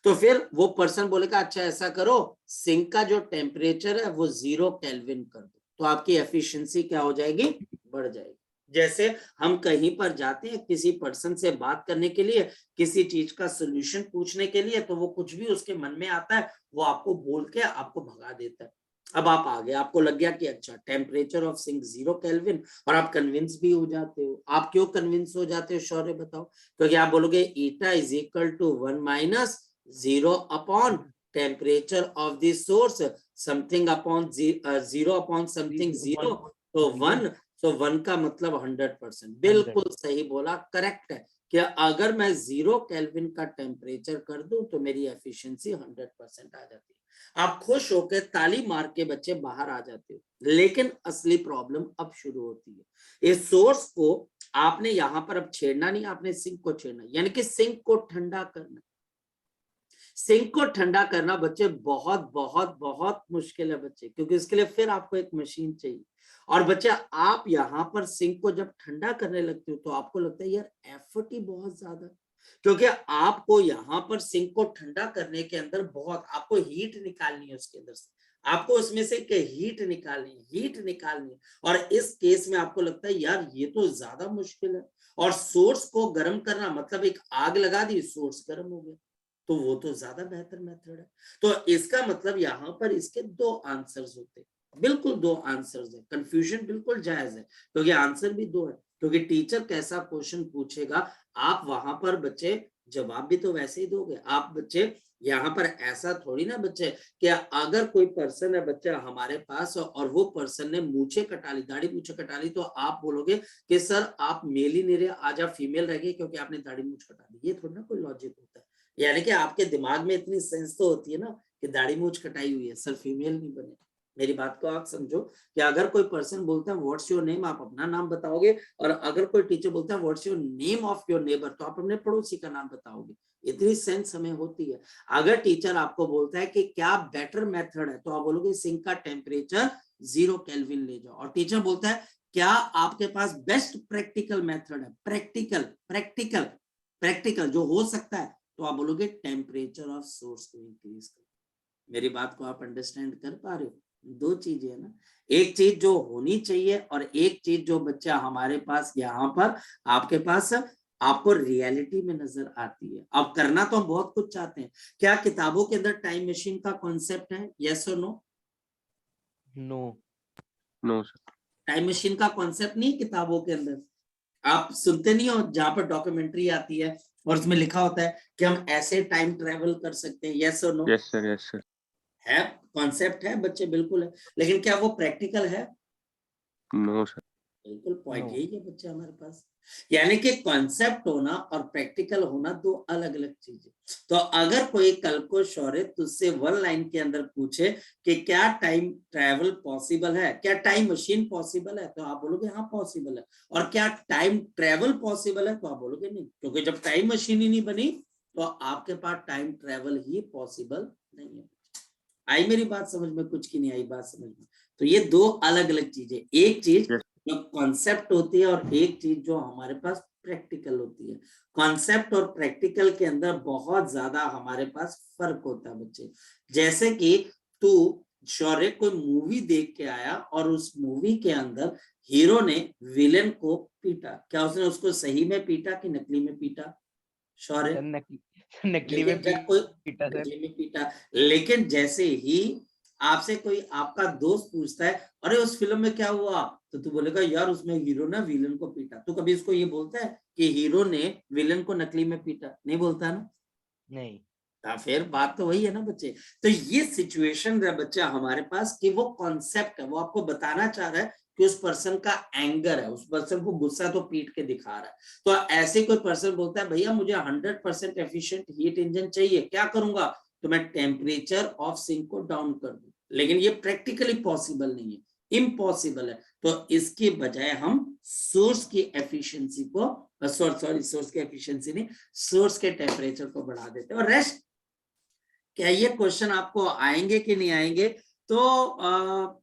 तो फिर वो पर्सन बोलेगा अच्छा ऐसा करो, सिंक का जो टेम्परेचर है वो 0 केल्विन कर दो, तो आपकी एफिशिएंसी क्या हो जाएगी, बढ़ जाएगी। जैसे हम कहीं पर जाते हैं किसी पर्सन से बात करने के लिए, किसी चीज का सोल्यूशन पूछने के लिए, तो वो कुछ भी उसके मन में आता है वो आपको बोल के आपको भगा देता है। अब आप आ गए, आपको लग गया कि अच्छा टेम्परेचर ऑफ सिंक 0 केल्विन, और आप कन्विंस भी हो जाते हो। आप क्यों कन्विंस हो जाते हो शौर्य बताओ? क्योंकि आप बोलोगे eta is equal to 1 minus 0 upon temperature of the source something upon 0 upon something 0, तो 1, तो 1 का मतलब 100%। बिल्कुल सही बोला, करेक्ट है कि अगर मैं 0 केल्विन का टेम्परेचर कर दूं तो मेरी एफिशिएंसी 100% आ जाती है। आप खुश होकर ताली मार के बच्चे बाहर आ जाते हो, लेकिन असली प्रॉब्लम अब शुरू होती है। इस सोर्स को आपने यहां पर अब छेड़ना नहीं, आपने सिंक को छेड़ना, यानी कि सिंक को ठंडा करना। सिंक को ठंडा करना बच्चे बहुत बहुत बहुत मुश्किल है बच्चे, क्योंकि इसके लिए फिर आपको एक मशीन चाहिए। और बच्चे आप यहाँ पर सिंक को जब ठंडा करने लगते हो तो आपको लगता है यार एफर्ट ही बहुत ज्यादा, क्योंकि आपको यहाँ पर सिंक को ठंडा करने के अंदर बहुत आपको हीट निकालनी है उसके अंदर से, आपको उसमें से हीट निकालनी है। और इस केस में आपको लगता है यार ये तो ज्यादा मुश्किल है। और सोर्स को गर्म करना मतलब एक आग लगा दी, सोर्स गर्म हो गया, तो वो तो ज्यादा बेहतर मेथड है। तो इसका मतलब यहाँ पर इसके 2 आंसर्स होते हैं, बिल्कुल 2 आंसर्स है। कंफ्यूजन बिल्कुल जायज है क्योंकि आंसर भी 2 है, क्योंकि टीचर कैसा क्वेश्चन पूछेगा आप वहां पर बच्चे जवाब भी तो वैसे ही दोगे। आप बच्चे यहाँ पर ऐसा थोड़ी ना बच्चे कि अगर कोई पर्सन है बच्चा हमारे पास और वो पर्सन ने मूछे कटा ली, दाढ़ी मूछे कटा ली, तो आप बोलोगे कि सर आप मेल ही नहीं रहे, आज आप फीमेल रह गए क्योंकि आपने दाढ़ी मूछ कटा ली। ये थोड़ा ना कोई लॉजिक होता है। यानी कि आपके दिमाग में इतनी सेंस तो होती है ना कि दाढ़ी मूछ कटाई हुई है, सर फीमेल नहीं बने। मेरी बात को आप समझो कि अगर कोई पर्सन बोलता है व्हाट्स योर नेम, आप अपना नाम बताओगे, और अगर कोई टीचर बोलता है what's your name of your neighbour, तो आप अपने पड़ोसी का नाम बताओगे। इतनी सेंस हमें होती है। अगर टीचर आपको बोलता है कि क्या बेटर मेथड है, तो आप बोलोगे सिंक का टेम्परेचर 0 केल्विन ले जाओ। और टीचर बोलता है क्या आपके पास बेस्ट प्रैक्टिकल मेथड है, प्रैक्टिकल जो हो सकता है, तो आप बोलोगे टेम्परेचर ऑफ सोर्स को इंक्रीज करो। मेरी बात को आप अंडरस्टैंड कर पा रहे हो? 2 चीजें है ना, एक चीज जो होनी चाहिए और एक चीज जो बच्चा हमारे पास यहाँ पर आपके पास आपको रियलिटी में नजर आती है। अब करना तो हम बहुत कुछ चाहते हैं। क्या किताबों के अंदर टाइम मशीन का कॉन्सेप्ट है? यस और no? No sir. Time machine का कॉन्सेप्ट नहीं किताबों के अंदर। आप सुनते नहीं हो जहां पर डॉक्यूमेंट्री आती है और उसमें लिखा होता है कि हम ऐसे टाइम ट्रेवल कर सकते हैं? यस और no? Yes sir, yes sir. है, कॉन्सेप्ट है बच्चे, बिल्कुल है, लेकिन क्या वो प्रैक्टिकल है? No sir. बिल्कुल पॉइंट नो। यही है बच्चे हमारे पास। यानी कि कॉन्सेप्ट होना और प्रैक्टिकल होना 2 अलग अलग चीजें। तो अगर कोई कल को शौर्य तुझसे 1 लाइन के अंदर पूछे कि क्या टाइम ट्रैवल पॉसिबल है, क्या टाइम मशीन पॉसिबल है, तो आप बोलोगे हाँ पॉसिबल है। और क्या टाइम ट्रैवल पॉसिबल है, तो आप बोलोगे नहीं, क्योंकि जब टाइम मशीन ही नहीं बनी तो आपके पास टाइम ट्रैवल ही पॉसिबल नहीं है। आई मेरी बात समझ में? कुछ की नहीं आई बात समझ में? तो ये 2 अलग अलग चीजें, एक चीज जो कॉन्सेप्ट होती है और एक चीज जो हमारे पास प्रैक्टिकल होती है। कॉन्सेप्ट और प्रैक्टिकल के अंदर बहुत ज्यादा हमारे पास फर्क होता है बच्चे। जैसे कि तू शौर्य कोई मूवी देख के आया और उस मूवी के अंदर हीरो ने विलेन को पीटा, क्या उसने उसको सही में पीटा कि नकली में पीटा शौर्य? नकली में लेकिन जब कोई पीटा सर। नकली में पीटा, लेकिन जैसे ही आपसे कोई आपका दोस्त पूछता है अरे उस फिल्म में क्या हुआ, तो तू बोलेगा यार उसमें हीरो ने विलन को पीटा। तू कभी इसको ये बोलता है कि हीरो ने विलन को नकली में पीटा? नहीं बोलता ना। नहीं। फिर बात तो वही है ना बच्चे। तो ये सिचुएशन है बच्चा हमारे पास कि वो कॉन्सेप्ट है, वो आपको बताना चाह रहा है कि उस पर्सन का एंगर है, उस पर्सन को गुस्सा तो पीट के दिखा रहा है। तो ऐसे कोई पर्सन बोलता है भैया मुझे 100% एफिशिएंट हीट इंजन चाहिए, क्या करूंगा? तो मैं टेम्परेचर ऑफ सिंक को डाउन कर दूं, लेकिन ये प्रैक्टिकली पॉसिबल नहीं है, इम्पॉसिबल है। तो इसके बजाय हम सोर्स की एफिशिएंसी को सोर्स की एफिशिएंसी नहीं, सोर्स के टेम्परेचर को बढ़ा देते हैं। और रेस्ट, क्या ये क्वेश्चन आपको आएंगे कि नहीं आएंगे? तो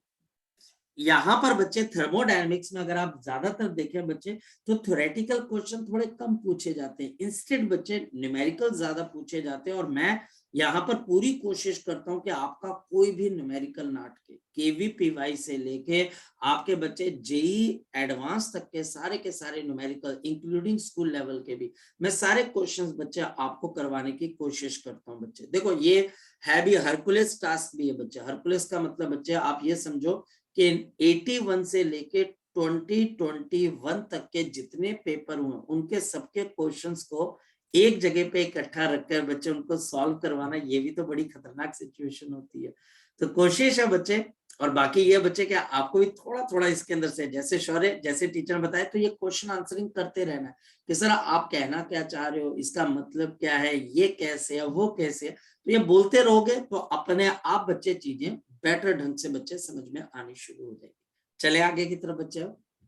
यहाँ पर बच्चे थर्मोडायनेमिक्स में अगर आप ज्यादातर देखें बच्चे, तो थ्योरेटिकल क्वेश्चन थोड़े कम पूछे जाते हैं, इंस्टेड बच्चे न्यूमेरिकल ज्यादा पूछे जाते हैं। और मैं यहाँ पर पूरी कोशिश करता हूँ कि आपका कोई भी न्यूमेरिकल ना अटके, केवीपीवाई से लेके आपके बच्चे जेई एडवांस तक के सारे न्यूमेरिकल, इंक्लूडिंग स्कूल लेवल के भी, मैं सारे क्वेश्चंस बच्चे आपको करवाने की कोशिश करता हूँ। बच्चे देखो, ये है भी हरकुलेस टास्क भी है बच्चे। हरकुलेस का मतलब बच्चे आप ये समझो कि 81 से लेके 2021 तक के जितने पेपर हुए, उनके सबके क्वेश्चंस को एक जगह पे इकट्ठा रखकर बच्चे उनको सॉल्व करवाना, ये भी तो बड़ी खतरनाक सिचुएशन होती है। तो कोशिश है बच्चे, और बाकी ये बच्चे क्या आपको भी थोड़ा थोड़ा इसके अंदर से, जैसे शौर्य, जैसे टीचर बताए, तो ये क्वेश्चन आंसरिंग करते रहना है कि सर आप कहना क्या चाह रहे हो, इसका मतलब क्या है, ये कैसे है, वो कैसे है। तो ये बोलते रहोगे तो अपने आप बच्चे चीजें बेटर ढंग से बच्चे समझ में आनी शुरू हो जाएगी। चले आगे की तरफ बच्चे,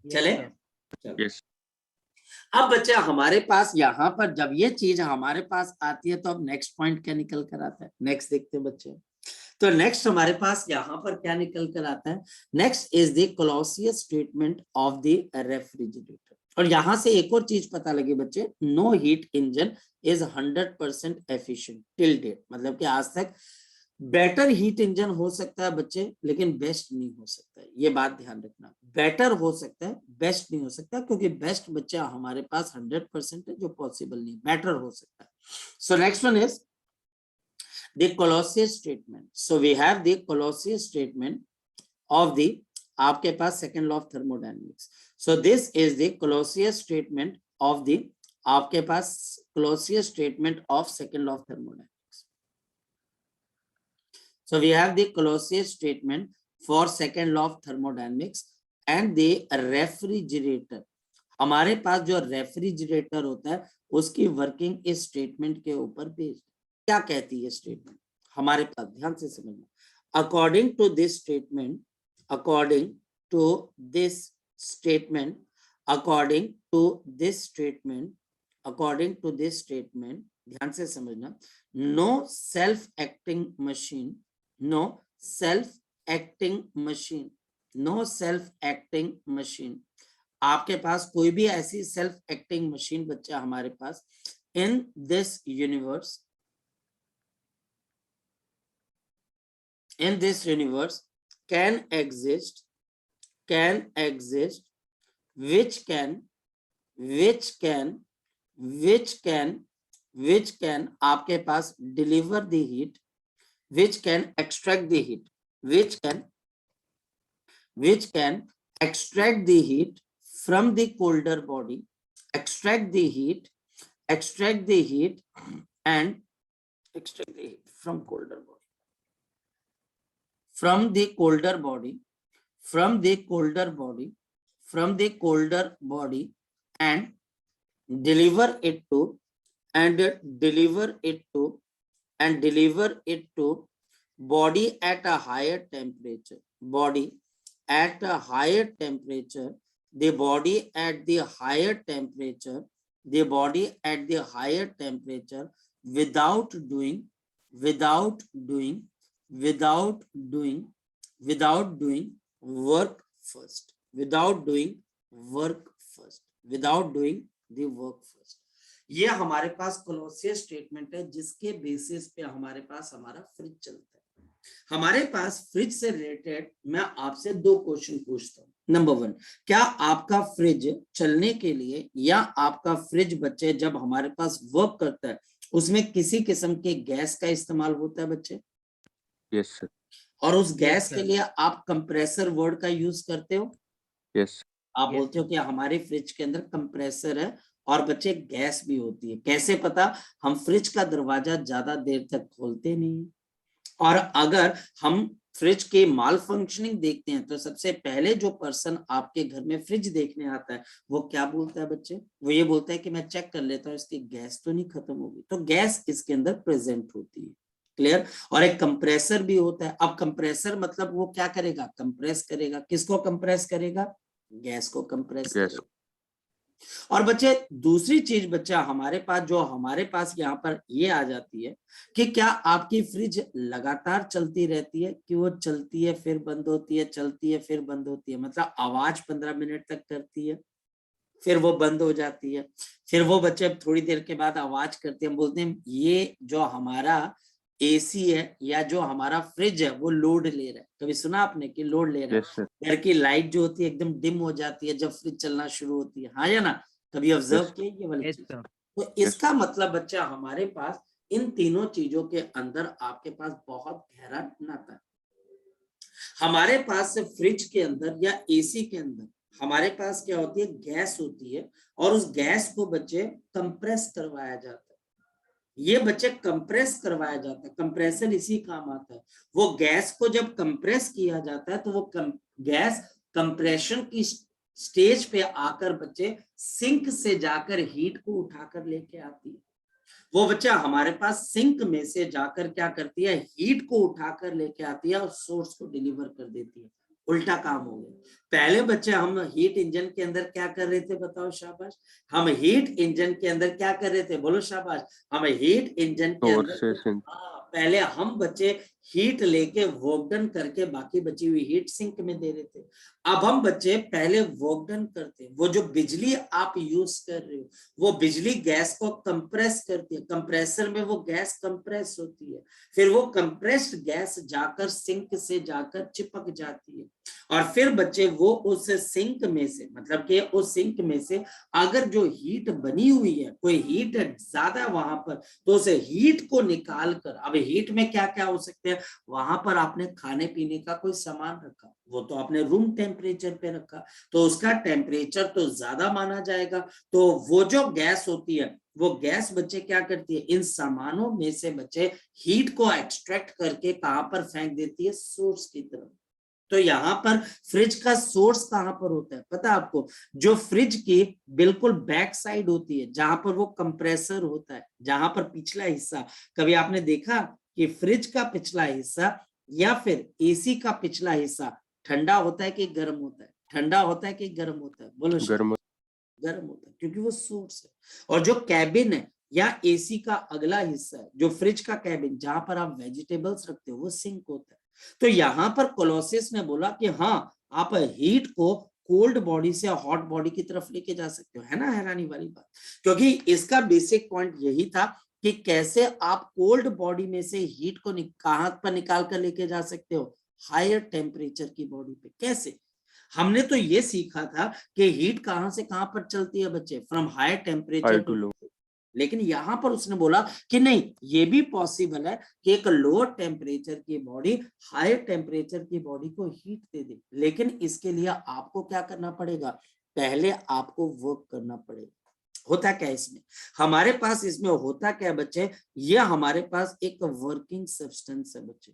चले। चलो, अब बच्चे हमारे पास यहाँ पर जब ये चीज हमारे पास आती है, तो अब नेक्स्ट पॉइंट क्या निकल कर आता है, नेक्स्ट देखते हैं बच्चे। तो नेक्स्ट हमारे पास यहाँ पर क्या निकल कर आता है, next is the Clausius statement of the refrigerator. और यहां से एक और चीज पता लगी बच्चे, no heat engine is 100% efficient till date. मतलब कि आज तक बेटर हीट इंजन हो सकता है बच्चे, लेकिन बेस्ट नहीं हो सकता है। ये बात ध्यान रखना, बेटर हो सकता है, बेस्ट नहीं हो सकता, क्योंकि बेस्ट बच्चा हमारे पास 100% है, जो पॉसिबल नहीं, बेटर हो सकता है। So next one is the Colossus statement. So we have the Colossus statement of the आपके पास second law of thermodynamics. So this is the Colossus statement of the आपके पास Colossus statement of second law of thermodynamics. So we have the Colossus statement for second law of thermodynamics and the refrigerator. हमारे पास जो रेफ्रिजरेटर होता है उसकी वर्किंग इस स्टेटमेंट के ऊपर बेस्ड। क्या कहती है स्टेटमेंट हमारे पास, ध्यान से समझना। According to this statement, according to this statement, according to this statement, according to this statement, ध्यान से समझना, no self acting machine, no self acting machine, no self acting machine, आपके पास कोई भी ऐसी सेल्फ एक्टिंग मशीन बच्चा हमारे पास in this universe, in this universe can exist, which can आपके पास deliver the heat, which can extract the heat, which can extract the heat from the colder body, extract the heat and extract the heat from colder body, from the colder body, from the colder body, from the colder body, and deliver it to, and deliver it to, and deliver it to body at a higher temperature, body at a higher temperature, the body at the higher temperature, the body at the higher temperature, without doing work first, without doing work first, without doing the work first. ये हमारे पास कोलोसियस स्टेटमेंट है, जिसके बेसिस पे हमारे पास हमारा फ्रिज चलता है। हमारे पास फ्रिज से रिलेटेड मैं आपसे दो क्वेश्चन पूछता हूँ। नंबर 1, क्या आपका फ्रिज चलने के लिए या आपका फ्रिज बच्चे जब हमारे पास वर्क करता है उसमें किसी किस्म के गैस का इस्तेमाल होता है बच्चे? Yes sir. और उस गैस के लिए आप कंप्रेसर वर्ड का यूज करते हो? यस। आप बोलते हो कि हमारे फ्रिज के अंदर कंप्रेसर है और बच्चे गैस भी होती है। कैसे पता? हम फ्रिज का दरवाजा ज्यादा देर तक खोलते नहीं, और अगर हम फ्रिज के माल फंक्शनिंग देखते हैं तो सबसे पहले जो पर्सन आपके घर में फ्रिज देखने आता है वो क्या बोलता है बच्चे? वो ये बोलता है कि मैं चेक कर लेता हूँ इसकी गैस तो नहीं खत्म होगी। तो गैस इसके अंदर प्रेजेंट होती है, क्लियर। और एक कंप्रेसर भी होता है। अब कंप्रेसर मतलब वो क्या करेगा? कंप्रेस करेगा। किसको कंप्रेस करेगा? गैस को कंप्रेस करेगा। और बच्चे दूसरी चीज बच्चा हमारे पास यहाँ पर ये आ जाती है कि क्या आपकी फ्रिज लगातार चलती रहती है, कि वो चलती है फिर बंद होती है, चलती है फिर बंद होती है, मतलब आवाज 15 मिनट तक करती है फिर वो बंद हो जाती है, फिर वो बच्चे थोड़ी देर के बाद आवाज करते हैं, बोलते हैं ये जो हमारा एसी है या जो हमारा फ्रिज है वो लोड ले रहा है। कभी सुना आपने कि लोड ले रहा Yes, है? sir. घर की लाइट जो होती है एकदम डिम हो जाती है जब फ्रिज चलना शुरू होती है, हाँ या ना? कभी ऑब्जर्व Yes. किया ये वाली यस चीज? सर। तो Yes. इसका मतलब बच्चा हमारे पास इन तीनों चीजों के अंदर आपके पास बहुत गहरा नाता है। हमारे पास फ्रिज के अंदर या एसी के अंदर हमारे पास क्या होती है, गैस होती है, और उस गैस को बच्चे कंप्रेस करवाया जाता है। ये बच्चे कंप्रेस करवाया जाता है, कंप्रेसर इसी काम आता है। वो गैस को जब कंप्रेस किया जाता है तो वो गैस कंप्रेशन की स्टेज पे आकर बच्चे सिंक से जाकर हीट को उठाकर लेके आती है। वो बच्चा हमारे पास सिंक में से जाकर क्या करती है, हीट को उठाकर लेके आती है और सोर्स को डिलीवर कर देती है। उल्टा काम हो गया। पहले बच्चे हम हीट इंजन के अंदर क्या कर रहे थे, बताओ शाबाश? हम हीट इंजन के अंदर क्या कर रहे थे, बोलो शाबाश? हम हीट इंजन के अंदर Overstation. पहले हम बच्चे हीट लेके वर्क डन करके बाकी बची हुई हीट सिंक में दे रहे थे। अब हम बच्चे पहले वर्क डन करते, वो जो बिजली आप यूज कर रहे हो वो बिजली गैस को कंप्रेस करती है, कंप्रेसर में वो गैस कंप्रेस होती है, फिर वो कंप्रेस्ड गैस जाकर सिंक से जाकर चिपक जाती है, और फिर बच्चे वो उस सिंक में से, मतलब कि उस सिंक में से अगर जो हीट बनी हुई है, कोई हीट ज्यादा वहां पर, तो उस हीट को निकाल कर, अब हीट में क्या क्या हो सकते हैं, वहां पर आपने खाने पीने का कोई सामान रखा, वो तो आपने रूम टेम्परेचर पे रखा, तो उसका टेम्परेचर तो ज्यादा माना जाएगा। तो वो जो गैस होती है, वो गैस बच्चे क्या करती है, इन सामानों में से बच्चे हीट को एक्सट्रैक्ट करके कहां पर फेंक देती है, सोर्स की तरफ। तो यहाँ पर फ्रिज का सोर्स कहां पर होता है पता है आपको? जो फ्रिज की बिल्कुल बैक साइड होती है, जहां पर वो कंप्रेसर होता है, जहां पर पिछला हिस्सा, कभी आपने देखा कि फ्रिज का पिछला हिस्सा या फिर एसी का पिछला हिस्सा ठंडा होता है कि गर्म होता है? ठंडा होता है कि गर्म होता है, बोलो शायद? गर्म. गर्म होता है, क्योंकि वो सोर्स है। और जो कैबिन है या एसी का अगला हिस्सा है, जो फ्रिज का कैबिन जहां पर आप वेजिटेबल्स रखते हो, वो सिंक होता है। तो यहाँ पर कोलोसिस ने बोला कि हाँ, आप हीट को कोल्ड बॉडी से हॉट बॉडी की तरफ लेके जा सकते हो, है ना हैरानी वाली बात? क्योंकि इसका बेसिक पॉइंट यही था कि कैसे आप कोल्ड बॉडी में से हीट को कहां पर निकाल कर लेके जा सकते हो, हायर टेम्परेचर की बॉडी पे। कैसे? हमने तो ये सीखा था कि हीट कहां से कहां पर चलती है बच्चे, from high temperature High to low. लेकिन यहां पर उसने बोला कि नहीं, ये भी पॉसिबल है कि एक लोअर टेम्परेचर की बॉडी हाई टेम्परेचर की बॉडी को हीट दे दे, लेकिन इसके लिए आपको क्या करना पड़ेगा, पहले आपको वर्क करना पड़ेगा। होता क्या इसमें, हमारे पास इसमें होता क्या बच्चे, ये हमारे पास एक वर्किंग सब्सटेंस है बच्चे,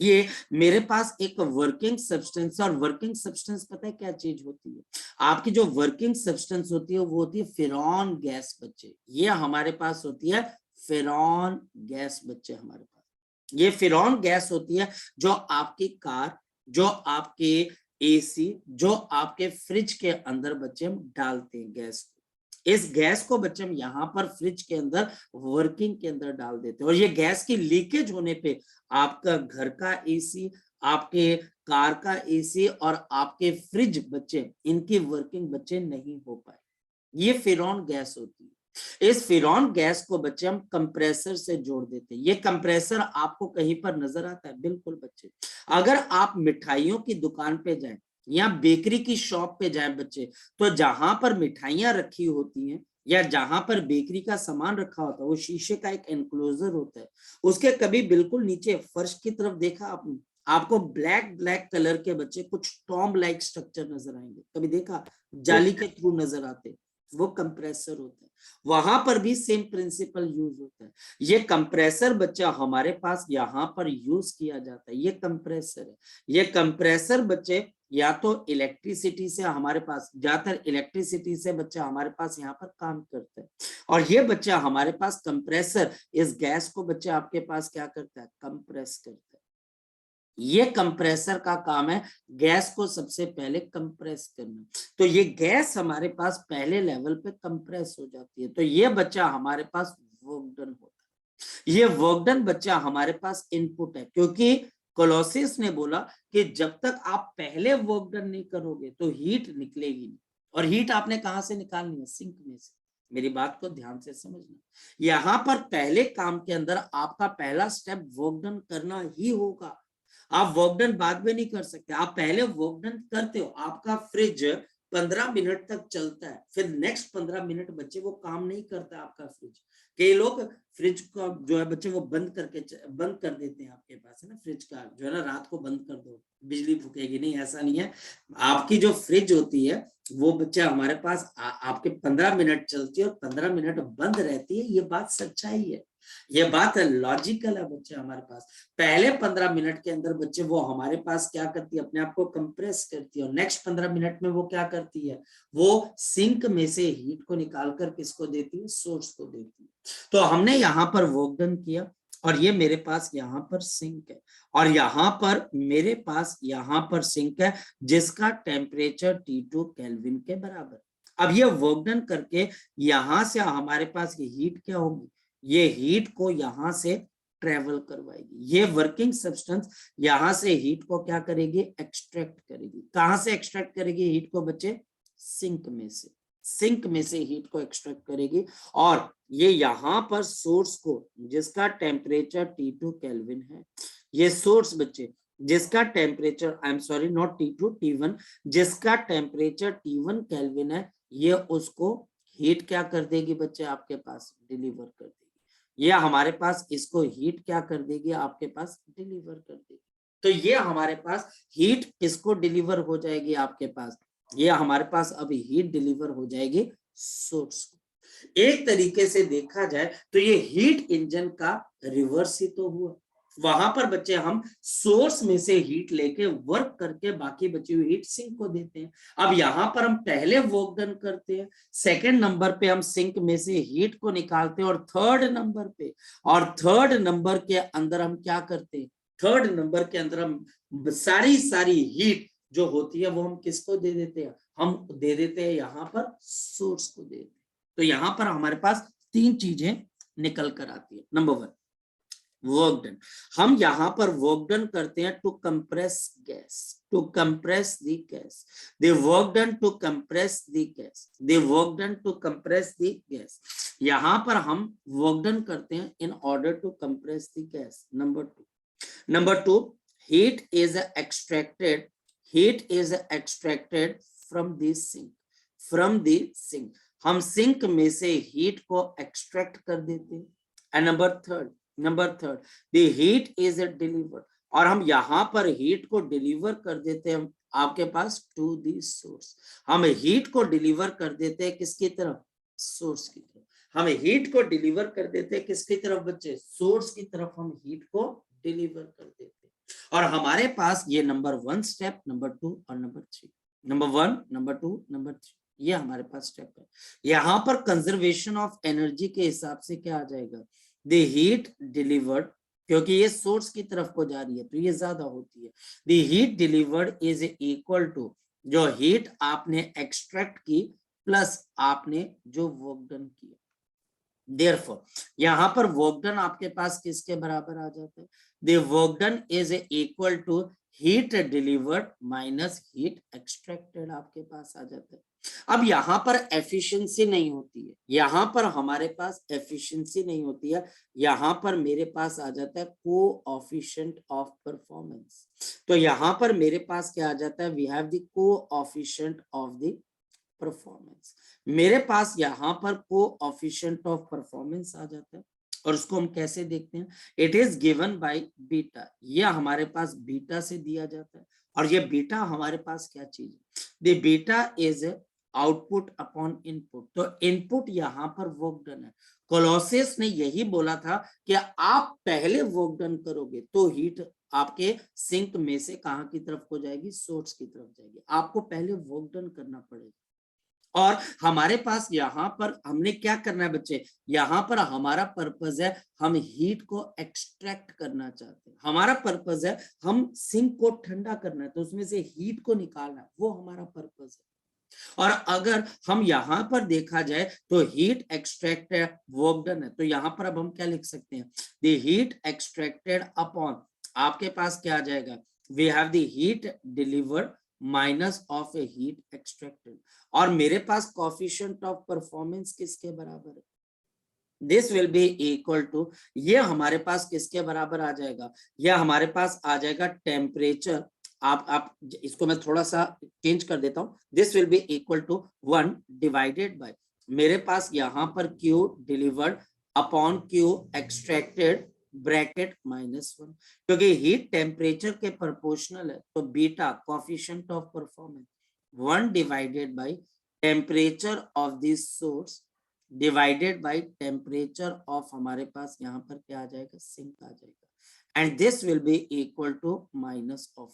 ये मेरे पास एक वर्किंग सब्सटेंस, और वर्किंग सब्सटेंस पता है क्या चीज होती है? आपकी जो वर्किंग सब्सटेंस होती है वो होती है फिरॉन गैस बच्चे। ये हमारे पास होती है फिरॉन गैस बच्चे, हमारे पास ये फिरॉन गैस होती है, जो आपकी कार, जो आपके एसी, जो आपके फ्रिज के अंदर बच्चे हम डालते हैं गैस को। इस गैस को बच्चे हम यहाँ पर फ्रिज के अंदर वर्किंग के अंदर डाल देते हैं, और ये गैस की लीकेज होने पे आपका घर का एसी, आपके कार का एसी और आपके फ्रिज बच्चे, इनकी वर्किंग बच्चे नहीं हो पाए। ये फिरॉन गैस होती है। इस फिरॉन गैस को बच्चे हम कंप्रेसर से जोड़ देते हैं। ये कंप्रेसर आपको कहीं पर नजर आता है? बिल्कुल बच्चे, अगर आप मिठाइयों की दुकान पे जाएं या बेकरी की शॉप पे जाएं बच्चे, तो जहां पर मिठाइयां रखी होती हैं या जहां पर बेकरी का सामान रखा होता है, वो शीशे का एक एनक्लोजर होता है, उसके कभी बिल्कुल नीचे फर्श की तरफ देखा आपने? आपको ब्लैक ब्लैक कलर के बच्चे कुछ टॉम्ब लाइक स्ट्रक्चर नजर आएंगे, कभी देखा? जाली Yes. के थ्रू नजर आते, वो कंप्रेसर होता है। वहां पर भी सेम प्रिंसिपल यूज होता है। ये कंप्रेसर बच्चा हमारे पास यहाँ पर यूज किया जाता है, ये कंप्रेसर है। ये कंप्रेसर बच्चे या तो इलेक्ट्रिसिटी से, हमारे पास ज्यादातर इलेक्ट्रिसिटी से बच्चा हमारे पास यहाँ पर काम करता है, और ये बच्चा हमारे पास कंप्रेसर इस गैस को बच्चे आपके पास क्या करता है, कंप्रेस करता है। ये कंप्रेसर का काम है गैस को सबसे पहले कंप्रेस करना। तो ये गैस हमारे पास पहले लेवल पे कंप्रेस हो जाती है, तो ये बच्चा हमारे पास वर्क डन होता है। ये वर्क डन बच्चा हमारे पास इनपुट है, क्योंकि कोलोसिस ने बोला कि जब तक आप पहले वर्क डन नहीं करोगे तो हीट निकलेगी नहीं, और हीट आपने कहां से निकालनी है? सिंक में से। मेरी बात को ध्यान से समझना, यहां पर पहले काम के अंदर आपका पहला स्टेप वर्क डन करना ही होगा। आप वर्क डन बाद में नहीं कर सकते, आप पहले वर्क डन करते हो। आपका फ्रिज 15 मिनट तक चलता है, फिर नेक्स्ट 15 मिनट बच्चे वो काम नहीं करता आपका फ्रिज। कई लोग फ्रिज का जो है बच्चे वो बंद बंद कर देते हैं। आपके पास है ना फ्रिज का जो है ना, रात को बंद कर दो बिजली फूकेगी, नहीं ऐसा नहीं है। आपकी जो फ्रिज होती है वो बच्चे हमारे पास आपके 15 मिनट चलती है और 15 मिनट बंद रहती है। ये बात सच्चाई है, ये बात लॉजिकल है बच्चे। हमारे पास पहले 15 मिनट के अंदर बच्चे वो हमारे पास क्या करती है? अपने आप को कंप्रेस करती है, और नेक्स्ट 15 मिनट में वो क्या करती है? वो सिंक में से हीट को निकालकर किसको देती है? सोर्स को देती है। तो हमने यहाँ पर वर्क डन किया, और ये मेरे पास यहाँ पर सिंक है, और यहाँ पर मेरे पास यहाँ पर सिंक है जिसका टेम्परेचर T2 केल्विन के बराबर। अब ये वर्क डन करके यहां से हमारे पास ये हीट क्या होगी? ये हीट को यहां से ट्रेवल करवाएगी। ये वर्किंग सब्सटेंस यहां से हीट को क्या करेगी? एक्सट्रैक्ट करेगी। कहां से एक्सट्रैक्ट करेगी हीट को बच्चे? सिंक में से। सिंक में से हीट को एक्सट्रैक्ट करेगी, और ये यहां पर सोर्स को जिसका टेम्परेचर T2 केल्विन है, ये सोर्स बच्चे जिसका temperature, I am sorry not T2 T1, जिसका टेम्परेचर T1 केल्विन है, ये उसको हीट क्या कर देगी बच्चे? आपके पास डिलीवर कर देगी। ये हमारे पास इसको हीट क्या कर देगी? आपके पास डिलीवर कर देगी। तो ये हमारे पास हीट किसको डिलीवर हो जाएगी? आपके पास ये हमारे पास अभी हीट डिलीवर हो जाएगी सोर्स को। एक तरीके से देखा जाए तो ये हीट इंजन का रिवर्स ही तो हुआ। वहां पर बच्चे हम सोर्स में से हीट लेके वर्क करके बाकी बची हुई हीट सिंक को देते हैं। अब यहाँ पर हम पहले वर्क डन करते हैं, सेकंड नंबर पे हम सिंक में से हीट को निकालते हैं, और थर्ड नंबर के अंदर हम क्या करते हैं? थर्ड नंबर के अंदर हम सारी हीट जो होती है वो हम किसको दे देते हैं? हम दे देते हैं यहाँ पर सोर्स को दे देते हैं। तो यहाँ पर हमारे पास तीन चीजें निकल कर आती है। Number 1 work done. हम यहाँ पर वर्क डन करते हैं to compress gas, to compress the gas. They work done to compress the gas, they work done to compress the gas. यहाँ पर हम वर्क डन करते हैं in order to compress the gas. Number 2 heat is extracted, heat is extracted from the sink, from the sink। हम सिंक में से हीट को एक्सट्रैक्ट कर देते हैं। And number third the heat is delivered, और हम यहाँ पर हीट को डिलीवर कर देते हैं आपके पास टू द सोर्स। हम हीट को डिलीवर कर देते हैं किसकी तरफ? सोर्स की तरफ। हम हीट को डिलीवर कर देते हैं किसकी तरफ बच्चे? सोर्स की तरफ हम हीट को डिलीवर कर देते हैं। और हमारे पास ये नंबर 1 स्टेप, नंबर 2 और नंबर 3, नंबर 1 नंबर 2 नंबर 3, ये हमारे पास स्टेप है। यहाँ पर कंजर्वेशन ऑफ एनर्जी के हिसाब से क्या आ जाएगा? द हीट डिलीवर्ड, क्योंकि ये सोर्स की तरफ को जा रही है तो ये ज्यादा होती है। The heat delivered is equal to जो हीट आपने एक्सट्रैक्ट की प्लस आपने जो वर्क डन किया। Therefore, यहाँ पर वर्क डन आपके पास किसके बराबर आ जाता है? The work done is equal to heat delivered minus heat extracted आपके पास आ जाता है। अब यहाँ पर एफिशिएंसी नहीं होती है, यहाँ पर हमारे पास एफिशिएंसी नहीं होती है, यहाँ पर मेरे पास आ जाता है कोएफिशिएंट ऑफ परफॉर्मेंस। तो यहाँ पर मेरे पास क्या आ जाता है? We have the coefficient of the performance. मेरे पास यहाँ पर कोएफिशिएंट ऑफ परफॉर्मेंस आ जाता है, और उसको हम कैसे देखते हैं? It is given by beta. ये हमारे पास बीटा से दिया जाता है, और ये बीटा हमारे पास क्या चीज है? The beta is output upon input. तो इनपुट यहाँ पर वर्क डन है। कोलोसिस ने यही बोला था कि आप पहले वर्क डन करोगे तो हीट आपके सिंक में से कहाँ की तरफ को जाएगी? सोर्स की तरफ जाएगी। आपको पहले वर्क डन करना पड़ेगा, और हमारे पास यहाँ पर हमने क्या करना है बच्चे, यहाँ पर हमारा पर्पस है हम हीट को एक्सट्रैक्ट करना चाहते हैं, हमारा पर्पस है हम सिंक को ठंडा करना है, तो उसमें से हीट को निकालना है, वो हमारा पर्पस है। और अगर हम यहां पर देखा जाए तो हीट एक्सट्रैक्ट है, वर्क डन है, तो यहां पर अब हम क्या लिख सकते हैं, द हीट एक्सट्रैक्टेड अपॉन, आपके पास क्या आ जाएगा, we have the heat delivered minus of a heat extracted, और मेरे पास कोएफिशिएंट ऑफ परफॉर्मेंस किसके बराबर है, this will be equal to, ये हमारे पास किसके बराबर आ जाएगा, यह हमारे पास आ जाएगा टेम्परेचर, आप इसको मैं थोड़ा सा चेंज कर देता हूं, this will be equal to 1 divided by, मेरे पास यहां पर Q delivered upon Q extracted bracket -1, क्योंकि हीट टेम्परेचर के प्रोपोर्शनल है, तो beta coefficient of performance 1 divided by temperature of this source divided by temperature of, हमारे पास यहाँ पर क्या आ जाएगा, सिंक आ जाएगा, and this will be equal to minus of,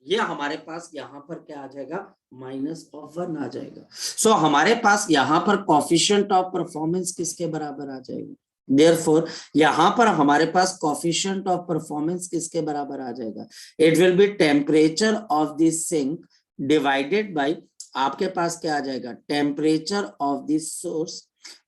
ये हमारे पास यहाँ पर क्या आ जाएगा, -1 आ जाएगा। सो हमारे पास यहाँ पर कोएफिशिएंट ऑफ परफॉर्मेंस किसके बराबर आ जाएगा, देयरफॉर यहाँ पर हमारे पास कोएफिशिएंट ऑफ परफॉर्मेंस किसके बराबर आ जाएगा, it will be temperature of this sink divided by, आपके पास क्या आ जाएगा, temperature of this source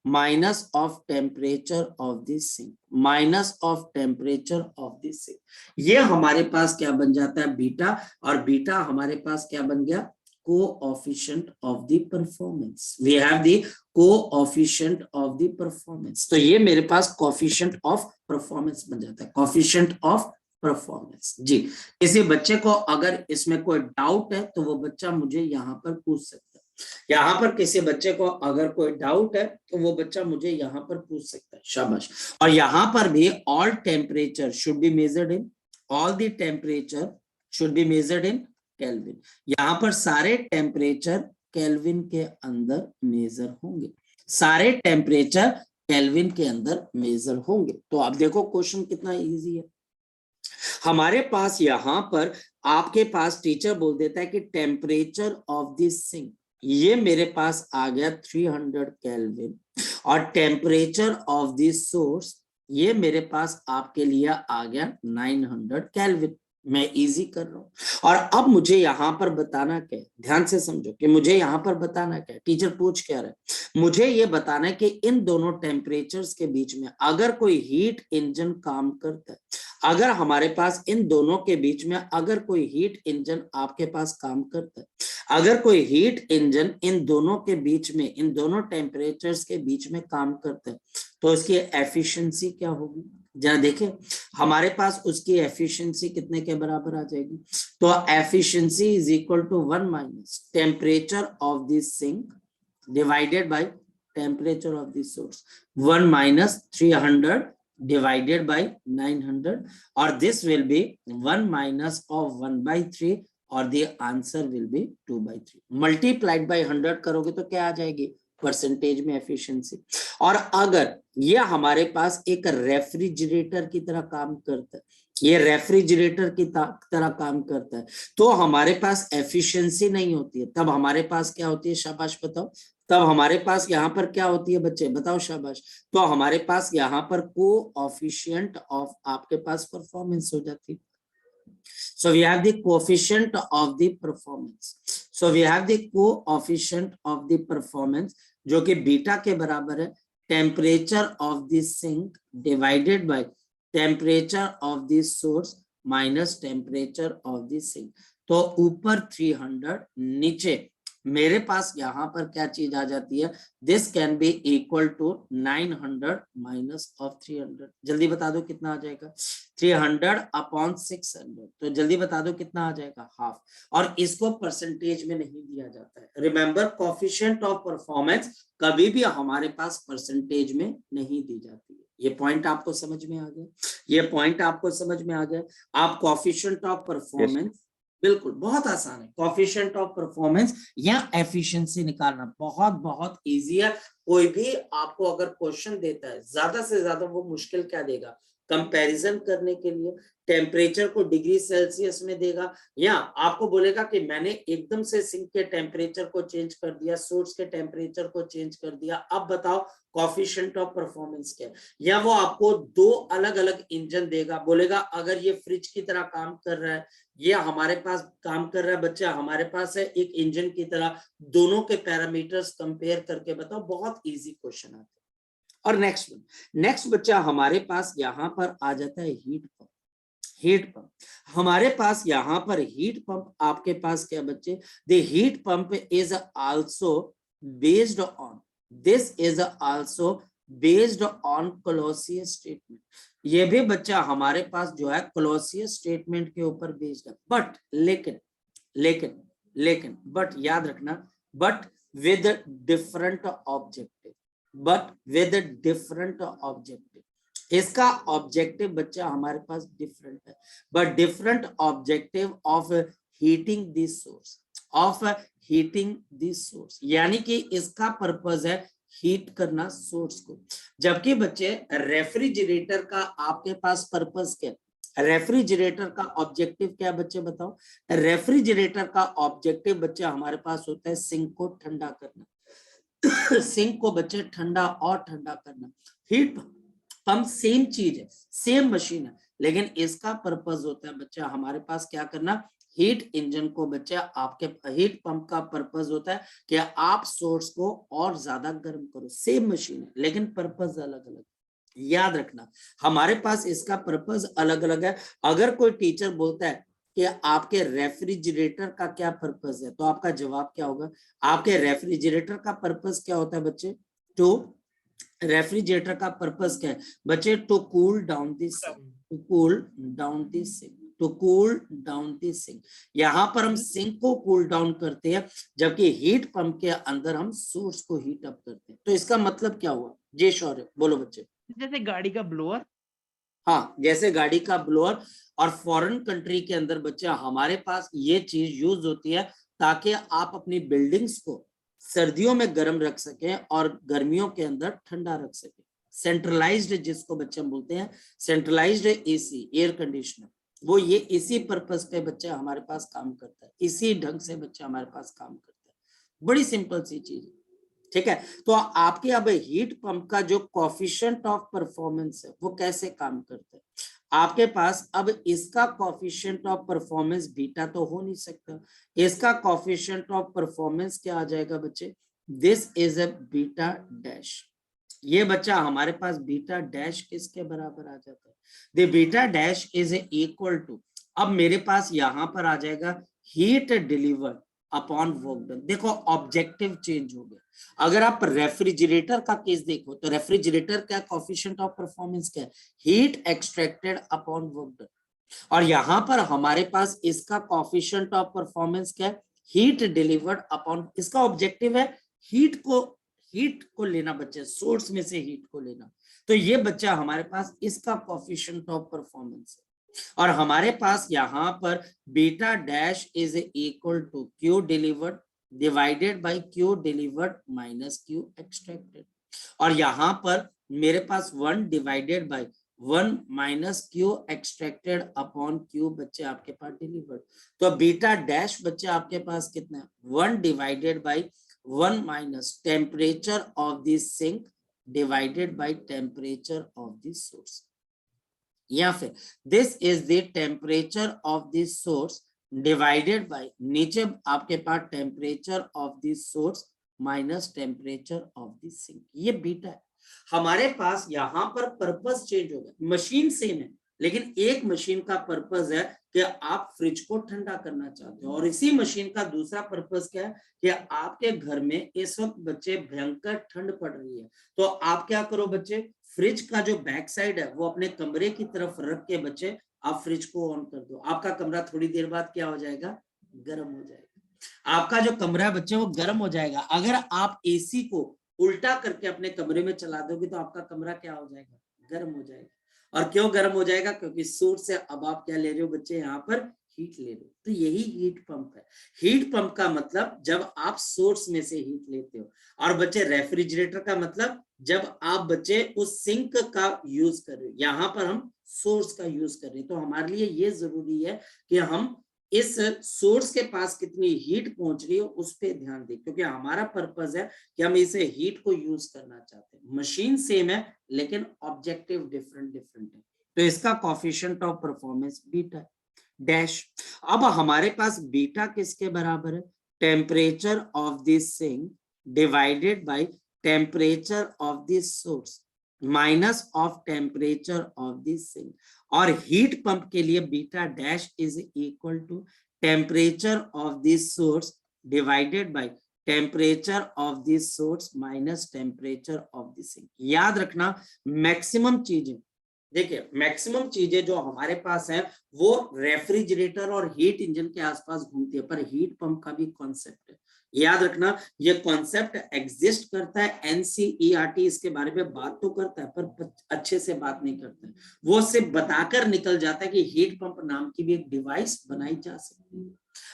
minus of temperature of this sink, minus of temperature of this sink, ये हमारे पास क्या बन जाता है, बीटा, और बीटा हमारे पास क्या बन गया, coefficient of the performance, we have the coefficient of the performance, तो ये मेरे पास कोएफिशिएंट ऑफ परफॉर्मेंस बन जाता है, कोएफिशिएंट ऑफ परफॉर्मेंस। जी, किसी बच्चे को अगर इसमें कोई डाउट है तो वो बच्चा मुझे यहाँ पर पूछ सकता है, यहाँ पर किसी बच्चे को अगर कोई डाउट है तो वो बच्चा मुझे यहाँ पर पूछ सकता है, शाबाश। और यहाँ पर भी all temperature should be measured in, all the temperature should be measured in kelvin, यहाँ पर सारे टेम्परेचर केल्विन के अंदर मेजर होंगे, सारे टेम्परेचर केल्विन के अंदर मेजर होंगे। तो आप देखो क्वेश्चन कितना इजी है, हमारे पास यहाँ पर आपके पास टीचर बोल देता है कि टेम्परेचर ऑफ दिस सिंक, ये मेरे पास आ गया 300 केल्विन, और टेम्परेचर ऑफ दिस सोर्स ये मेरे पास आपके लिए आ गया 900 केल्विन, मैं इजी कर रहा हूं। और अब मुझे यहाँ पर बताना क्या है, ध्यान से समझो कि मुझे यहाँ पर बताना क्या है, टीचर पूछ क्या रहा है, मुझे ये बताना है कि इन दोनों टेम्परेचर्स के बीच में अगर कोई हीट इंजन काम करता है, अगर हमारे पास इन दोनों के बीच में अगर कोई हीट इंजन आपके पास काम करता है, अगर कोई हीट इंजन इन दोनों के बीच में, इन दोनों टेम्परेचर्स के बीच में काम करता है, तो उसकी एफिशिएंसी क्या होगी, जरा देखें, हमारे पास उसकी एफिशिएंसी कितने के बराबर आ जाएगी, तो efficiency is equal to 1 minus temperature of this sink divided by temperature of this source, 1 minus 300 divided by 900, और this will be 1 minus of 1/3, और the answer will be 2/3, multiplied by 100 करोगे तो क्या आ जाएगी, परसेंटेज में एफिशिएंसी। और अगर ये हमारे पास एक रेफ्रिजरेटर की तरह काम करता है, ये रेफ्रिजरेटर की तरह काम करता है, तो हमारे पास एफिशिएंसी नहीं होती है, तब हमारे पास क्या होती है, शाबाश बताओ, तब हमारे पास यहाँ पर क्या होती है बच्चे, बताओ शाबाश, तो हमारे पास यहाँ पर कोएफिशिएंट ऑफ आपके पास परफॉर्मेंस हो जाती है। So we have the coefficient of the performance. So we have the coefficient of the performance जो कि बीटा के बराबर है temperature of this sink divided by temperature of this source minus temperature of this sink. तो ऊपर 300, नीचे मेरे पास यहाँ पर क्या चीज आ जाती है, this can be equal to 900 minus of 300, जल्दी बता दो कितना आ जाएगा, 300 अपॉन 600, तो जल्दी बता दो कितना आ जाएगा, हाफ, और इसको परसेंटेज में नहीं दिया जाता है। रिमेंबर कोएफिशिएंट ऑफ परफॉर्मेंस कभी भी हमारे पास परसेंटेज में नहीं दी जाती है, ये पॉइंट आपको समझ में आ गया, ये पॉइंट आपको समझ में आ गया। आप कोएफिशिएंट ऑफ परफॉर्मेंस बिल्कुल बहुत आसान है, कोएफिशिएंट ऑफ परफॉर्मेंस या एफिशिएंसी निकालना बहुत इजी है। कोई भी आपको अगर क्वेश्चन देता है ज्यादा से ज्यादा वो मुश्किल क्या देगा, कंपैरिजन करने के लिए, टेम्परेचर को डिग्री सेल्सियस में देगा, या आपको बोलेगा कि मैंने एकदम से सिंक के टेम्परेचर को चेंज कर दिया, सोर्स के टेम्परेचर को चेंज कर दिया, अब बताओ कोएफिशिएंट ऑफ परफॉर्मेंस क्या है। या वो आपको दो अलग अलग इंजन देगा, बोलेगा अगर ये फ्रिज की तरह काम कर रहा है, ये हमारे पास काम कर रहा है बच्चा, हमारे पास है एक इंजन की तरह, दोनों के पैरामीटर्स कंपेयर करके बताओ। बहुत इजी क्वेश्चन आता है। और नेक्स्ट बच्चा हमारे पास यहाँ पर आ जाता है हीट पंप। हमारे पास यहाँ पर हीट पंप आपके पास क्या बच्चे, the heat pump is also based on, this is also based on Clausius statement. ये भी बच्चा हमारे पास जो है क्लोसियस स्टेटमेंट के ऊपर बेस्ड है, बट याद रखना, बट विद डिफरेंट ऑब्जेक्टिव, इसका ऑब्जेक्टिव बच्चा हमारे पास डिफरेंट है, but different objective of heating this source, यानी कि इसका पर्पस है हीट करना सोर्स को। जबकि बच्चे रेफ्रिजरेटर का आपके पास पर्पस क्या है, रेफ्रिजरेटर का ऑब्जेक्टिव क्या बच्चे बताओ। रेफ्रिजरेटर का ऑब्जेक्टिव बच्चे हमारे पास होता है सिंक को ठंडा करना, सिंक को बच्चे ठंडा और ठंडा करना। हीट पंप सेम चीज है, सेम मशीन है, लेकिन इसका पर्पस होता है बच्चा हमारे पास क्या करना, हीट इंजन को बच्चा, आपके हीट पंप का पर्पस होता है कि आप सोर्स को और ज्यादा गर्म करो। सेम मशीन है लेकिन पर्पस अलग अलग, याद रखना हमारे पास इसका पर्पस अलग अलग है। अगर कोई टीचर बोलता है कि आपके रेफ्रिजरेटर का क्या पर्पस है, तो आपका जवाब क्या होगा, आपके रेफ्रिजरेटर का पर्पस क्या होता है बच्चे, तो रेफ्रिजरेटर का पर्पस क्या है बच्चे, to cool down this, to cool down this sink. यहाँ पर हम सिंक को कूल डाउन करते हैं, जबकि हीट पंप के अंदर हम सोर्स को हीट अप करते हैं। तो इसका मतलब क्या हुआ, जय शौर्य बोलो बच्चे। जैसे गाड़ी का ब्लोअर, हाँ जैसे गाड़ी का ब्लोअर। और फॉरेन कंट्री के अंदर बच्चा हमारे पास ये चीज यूज होती है ताकि आप अपनी बिल्डिंग्स को सर्दियों में गर्म रख सकें और गर्मियों के अंदर ठंडा रख सकें। सेंट्रलाइज्ड जिसको बच्चे हम बोलते हैं, सेंट्रलाइज्ड एसी, एयर कंडीशनर, वो ये इसी पर्पस पे बच्चा हमारे पास काम करता है, इसी ढंग से बच्चा हमारे पास काम करता है। बड़ी सिंपल सी चीज है, ठीक है। तो आपके अब हीट पंप का जो कोएफिशिएंट ऑफ परफॉर्मेंस है वो कैसे काम करता है, आपके पास अब इसका कोएफिशिएंट ऑफ परफॉर्मेंस बीटा तो हो नहीं सकता, इसका कोएफिशिएंट ऑफ परफॉर्मेंस क्या आ जाएगा बच्चे, this is a beta dash. ये बच्चा हमारे पास बीटा डैश किसके बराबर आ जाता है, the beta dash is equal to, अब मेरे पास यहां पर आ जाएगा heat delivered upon work done. देखो ऑब्जेक्टिव चेंज हो गया। अगर आप रेफ्रिजरेटर का केस देखो तो रेफ्रिजरेटर का कोएफिशिएंट ऑफ परफॉर्मेंस क्या है, heat extracted upon work done. और यहां पर हमारे पास इसका कोएफिशिएंट ऑफ परफॉर्मेंस क्या है, हीट डिलीवर्ड अपॉन, इसका ऑब्जेक्टिव है हीट को लेना बच्चे, सोर्स में से हीट को लेना। तो ये बच्चा हमारे पास इसका कोएफिशिएंट ऑफ परफॉर्मेंस है। और हमारे पास यहाँ पर beta dash is equal to Q delivered divided by Q delivered minus Q extracted. और यहाँ पर मेरे पास 1 divided by 1 minus Q extracted upon Q बच्चे आपके पास डिलीवर्ड। तो बीटा डैश बच्चे आपके पास कितना है, 1 divided by 1 minus temperature of this sink divided by temperature of this source, या फिर this is the temperature of this source divided bye, नीचे आपके पास temperature of this source minus temperature of this sink. ये बीटा है। हमारे पास यहाँ पर पर्पस चेंज हो गया, मशीन सेम है लेकिन एक मशीन का पर्पस है कि आप फ्रिज को ठंडा करना चाहते हो, और इसी मशीन का दूसरा पर्पस क्या है कि आपके घर में इस वक्त बच्चे भयंकर ठंड पड़ रही है, तो आप क्या करो बच्चे, फ्रिज का जो बैक साइड है वो अपने कमरे की तरफ रख के बच्चे आप फ्रिज को ऑन कर दो, आपका कमरा थोड़ी देर बाद क्या हो जाएगा, गर्म हो जाएगा। आपका जो कमरा है बच्चे वो गर्म हो जाएगा। अगर आप एसी को उल्टा करके अपने कमरे में चला दोगे तो आपका कमरा क्या हो जाएगा, गर्म हो जाएगा। और क्यों गर्म हो जाएगा, क्योंकि सोर्स से अब आप क्या ले रहे हो बच्चे, यहाँ पर हीट ले रहे हो। तो यही हीट पंप है। हीट पंप का मतलब जब आप सोर्स में से हीट लेते हो, और बच्चे रेफ्रिजरेटर का मतलब जब आप बच्चे उस सिंक का यूज कर रहे हो। यहाँ पर हम सोर्स का यूज कर रहे हैं। तो हमारे लिए ये जरूरी है कि हम इस सोर्स के पास कितनी हीट पहुंच रही है उस पे ध्यान दें, क्योंकि हमारा पर्पस है कि हम इसे हीट को यूज करना चाहते हैं। मशीन सेम है लेकिन ऑब्जेक्टिव डिफरेंट डिफरेंट है। तो इसका coefficient of performance beta dash. अब हमारे पास बीटा किसके बराबर है? Temperature of this sink divided by temperature of this source minus of temperature of this sink. और हीट पंप के लिए beta dash is equal to temperature of this source divided by temperature of this source minus temperature of this sink. याद रखना मैक्सिमम चीजें, देखिए मैक्सिमम चीजें जो हमारे पास है वो रेफ्रिजरेटर और हीट इंजन के आसपास घूमती है, पर हीट पंप का भी कॉन्सेप्ट है। याद रखना ये कॉन्सेप्ट एग्जिस्ट करता है, एनसीईआरटी इसके बारे में बात तो करता है पर अच्छे से बात नहीं करता है। वो सिर्फ बताकर निकल जाता है कि हीट पंप नाम की भी एक डिवाइस बनाई जा सकती है।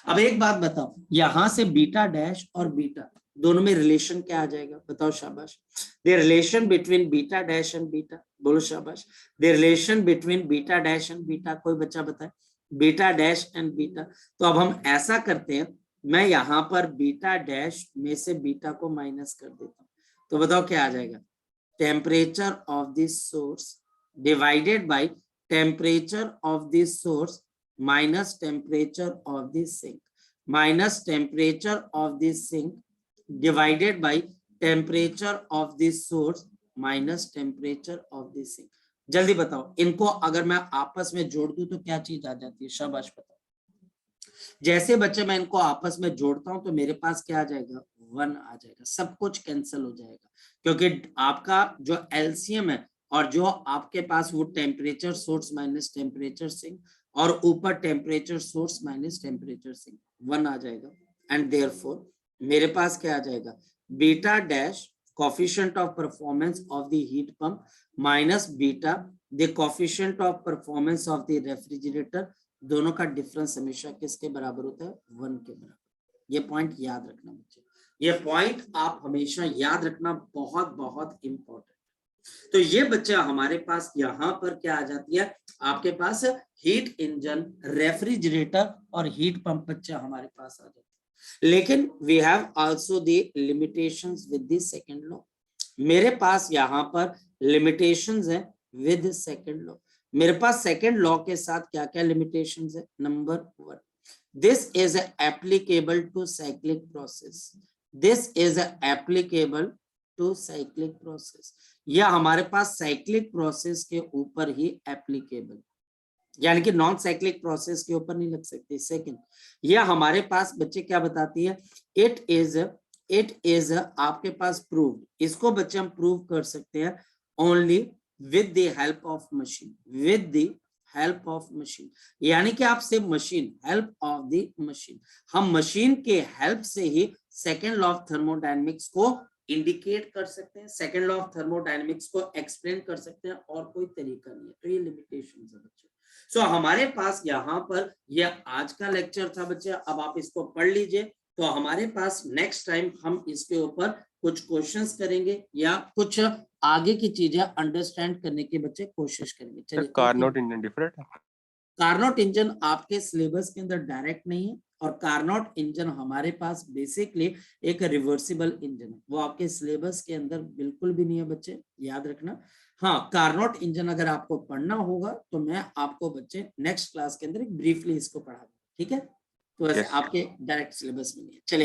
अब एक बात बताओ, यहां से बीटा डैश और बीटा दोनों में रिलेशन क्या आ जाएगा? बताओ शाबाश। The relation between beta dash and beta, बोलो शाबाश। The relation between beta dash and beta, कोई बच्चा बताए? Beta dash and beta. तो अब हम ऐसा करते हैं, मैं यहां पर बीटा डैश में से बीटा को माइनस कर देता हूं, तो बताओ क्या आ जाएगा? Temperature of this source divided by temperature of this source minus temperature of this sink minus temperature of this sink divided by temperature of this source minus temperature of this sink। जल्दी बताओ, इनको अगर मैं आपस में जोड़ दूं तो क्या चीज आ जाती है? शाबाश बताओ। जैसे बच्चे मैं इनको आपस में जोड़ता हूं तो मेरे पास क्या आ जाएगा? 1 आ जाएगा। सब कुछ कैंसिल हो जाएगा क्योंकि आपका जो एलसीएम है और जो आपके पास वो temperature source minus temperature sink और ऊपर temperature source minus temperature sink 1 आ जाएगा। एंड देयरफॉर मेरे पास क्या आ जाएगा? Beta dash coefficient of performance of the heat pump minus beta the coefficient of performance of the refrigerator. दोनों का डिफरेंस हमेशा किसके बराबर होता है? 1 के बराबर। ये पॉइंट याद रखना बच्चे, ये पॉइंट आप हमेशा याद रखना, बहुत बहुत इंपॉर्टेंट। तो ये बच्चा हमारे पास यहाँ पर क्या आ जाती है? आपके पास हीट इंजन, रेफ्रिजरेटर और हीट पंप बच्चा हमारे पास आ जाता है। लेकिन we have also the limitations with the second law. मेरे पास यहाँ पर लिमिटेशंस है विद सेकंड लॉ। मेरे पास सेकंड लॉ के साथ क्या क्या लिमिटेशंस है? Number 1, this is applicable to cyclic process. This is applicable to cyclic process. यह हमारे पास साइक्लिक प्रोसेस के ऊपर ही एप्लीकेबल, यानी कि नॉन साइक्लिक प्रोसेस के ऊपर नहीं लग सकती। सेकंड, यह हमारे पास बच्चे क्या बताती है? इट इज आपके पास प्रूव्ड। इसको बच्चे हम प्रूव कर सकते हैं only with the help of machine, with the help of machine. यानी कि आप सिर्फ machine, help of the machine, हम मशीन के हेल्प से ही सेकेंड लॉ ऑफ थर्मोडायनेमिक्स को इंडिकेट कर सकते हैं, सेकेंड लॉ ऑफ थर्मोडायनेमिक्स को एक्सप्लेन कर सकते हैं, और कोई तरीका नहीं है। तो ये लिमिटेशंस है बच्चे। सो हमारे पास यहाँ पर यह आज का लेक्चर था बच्चे। अब आप इसको पढ़ लीजिए, तो हमारे पास नेक्स्ट टाइम हम इसके ऊपर कुछ क्वेश्चंस करेंगे या कुछ आगे की चीजें अंडरस्टैंड करने की बच्चे कोशिश करेंगे। चलिए, कार्नोट इंजन डिफरेंट है। कार्नोट इंजन आपके सिलेबस के अंदर डायरेक्ट नहीं है, और कार्नोट इंजन हमारे पास बेसिकली एक रिवर्सिबल इंजन है, वो आपके सिलेबस के अंदर बिल्कुल भी नहीं है बच्चे, याद रखना। हाँ, कार्नोट इंजन अगर आपको पढ़ना होगा तो मैं आपको बच्चे नेक्स्ट क्लास के अंदर ब्रीफली इसको पढ़ा दूंगा, ठीक है? तो ऐसे आपके डायरेक्ट सिलेबस में नहीं है। चलिए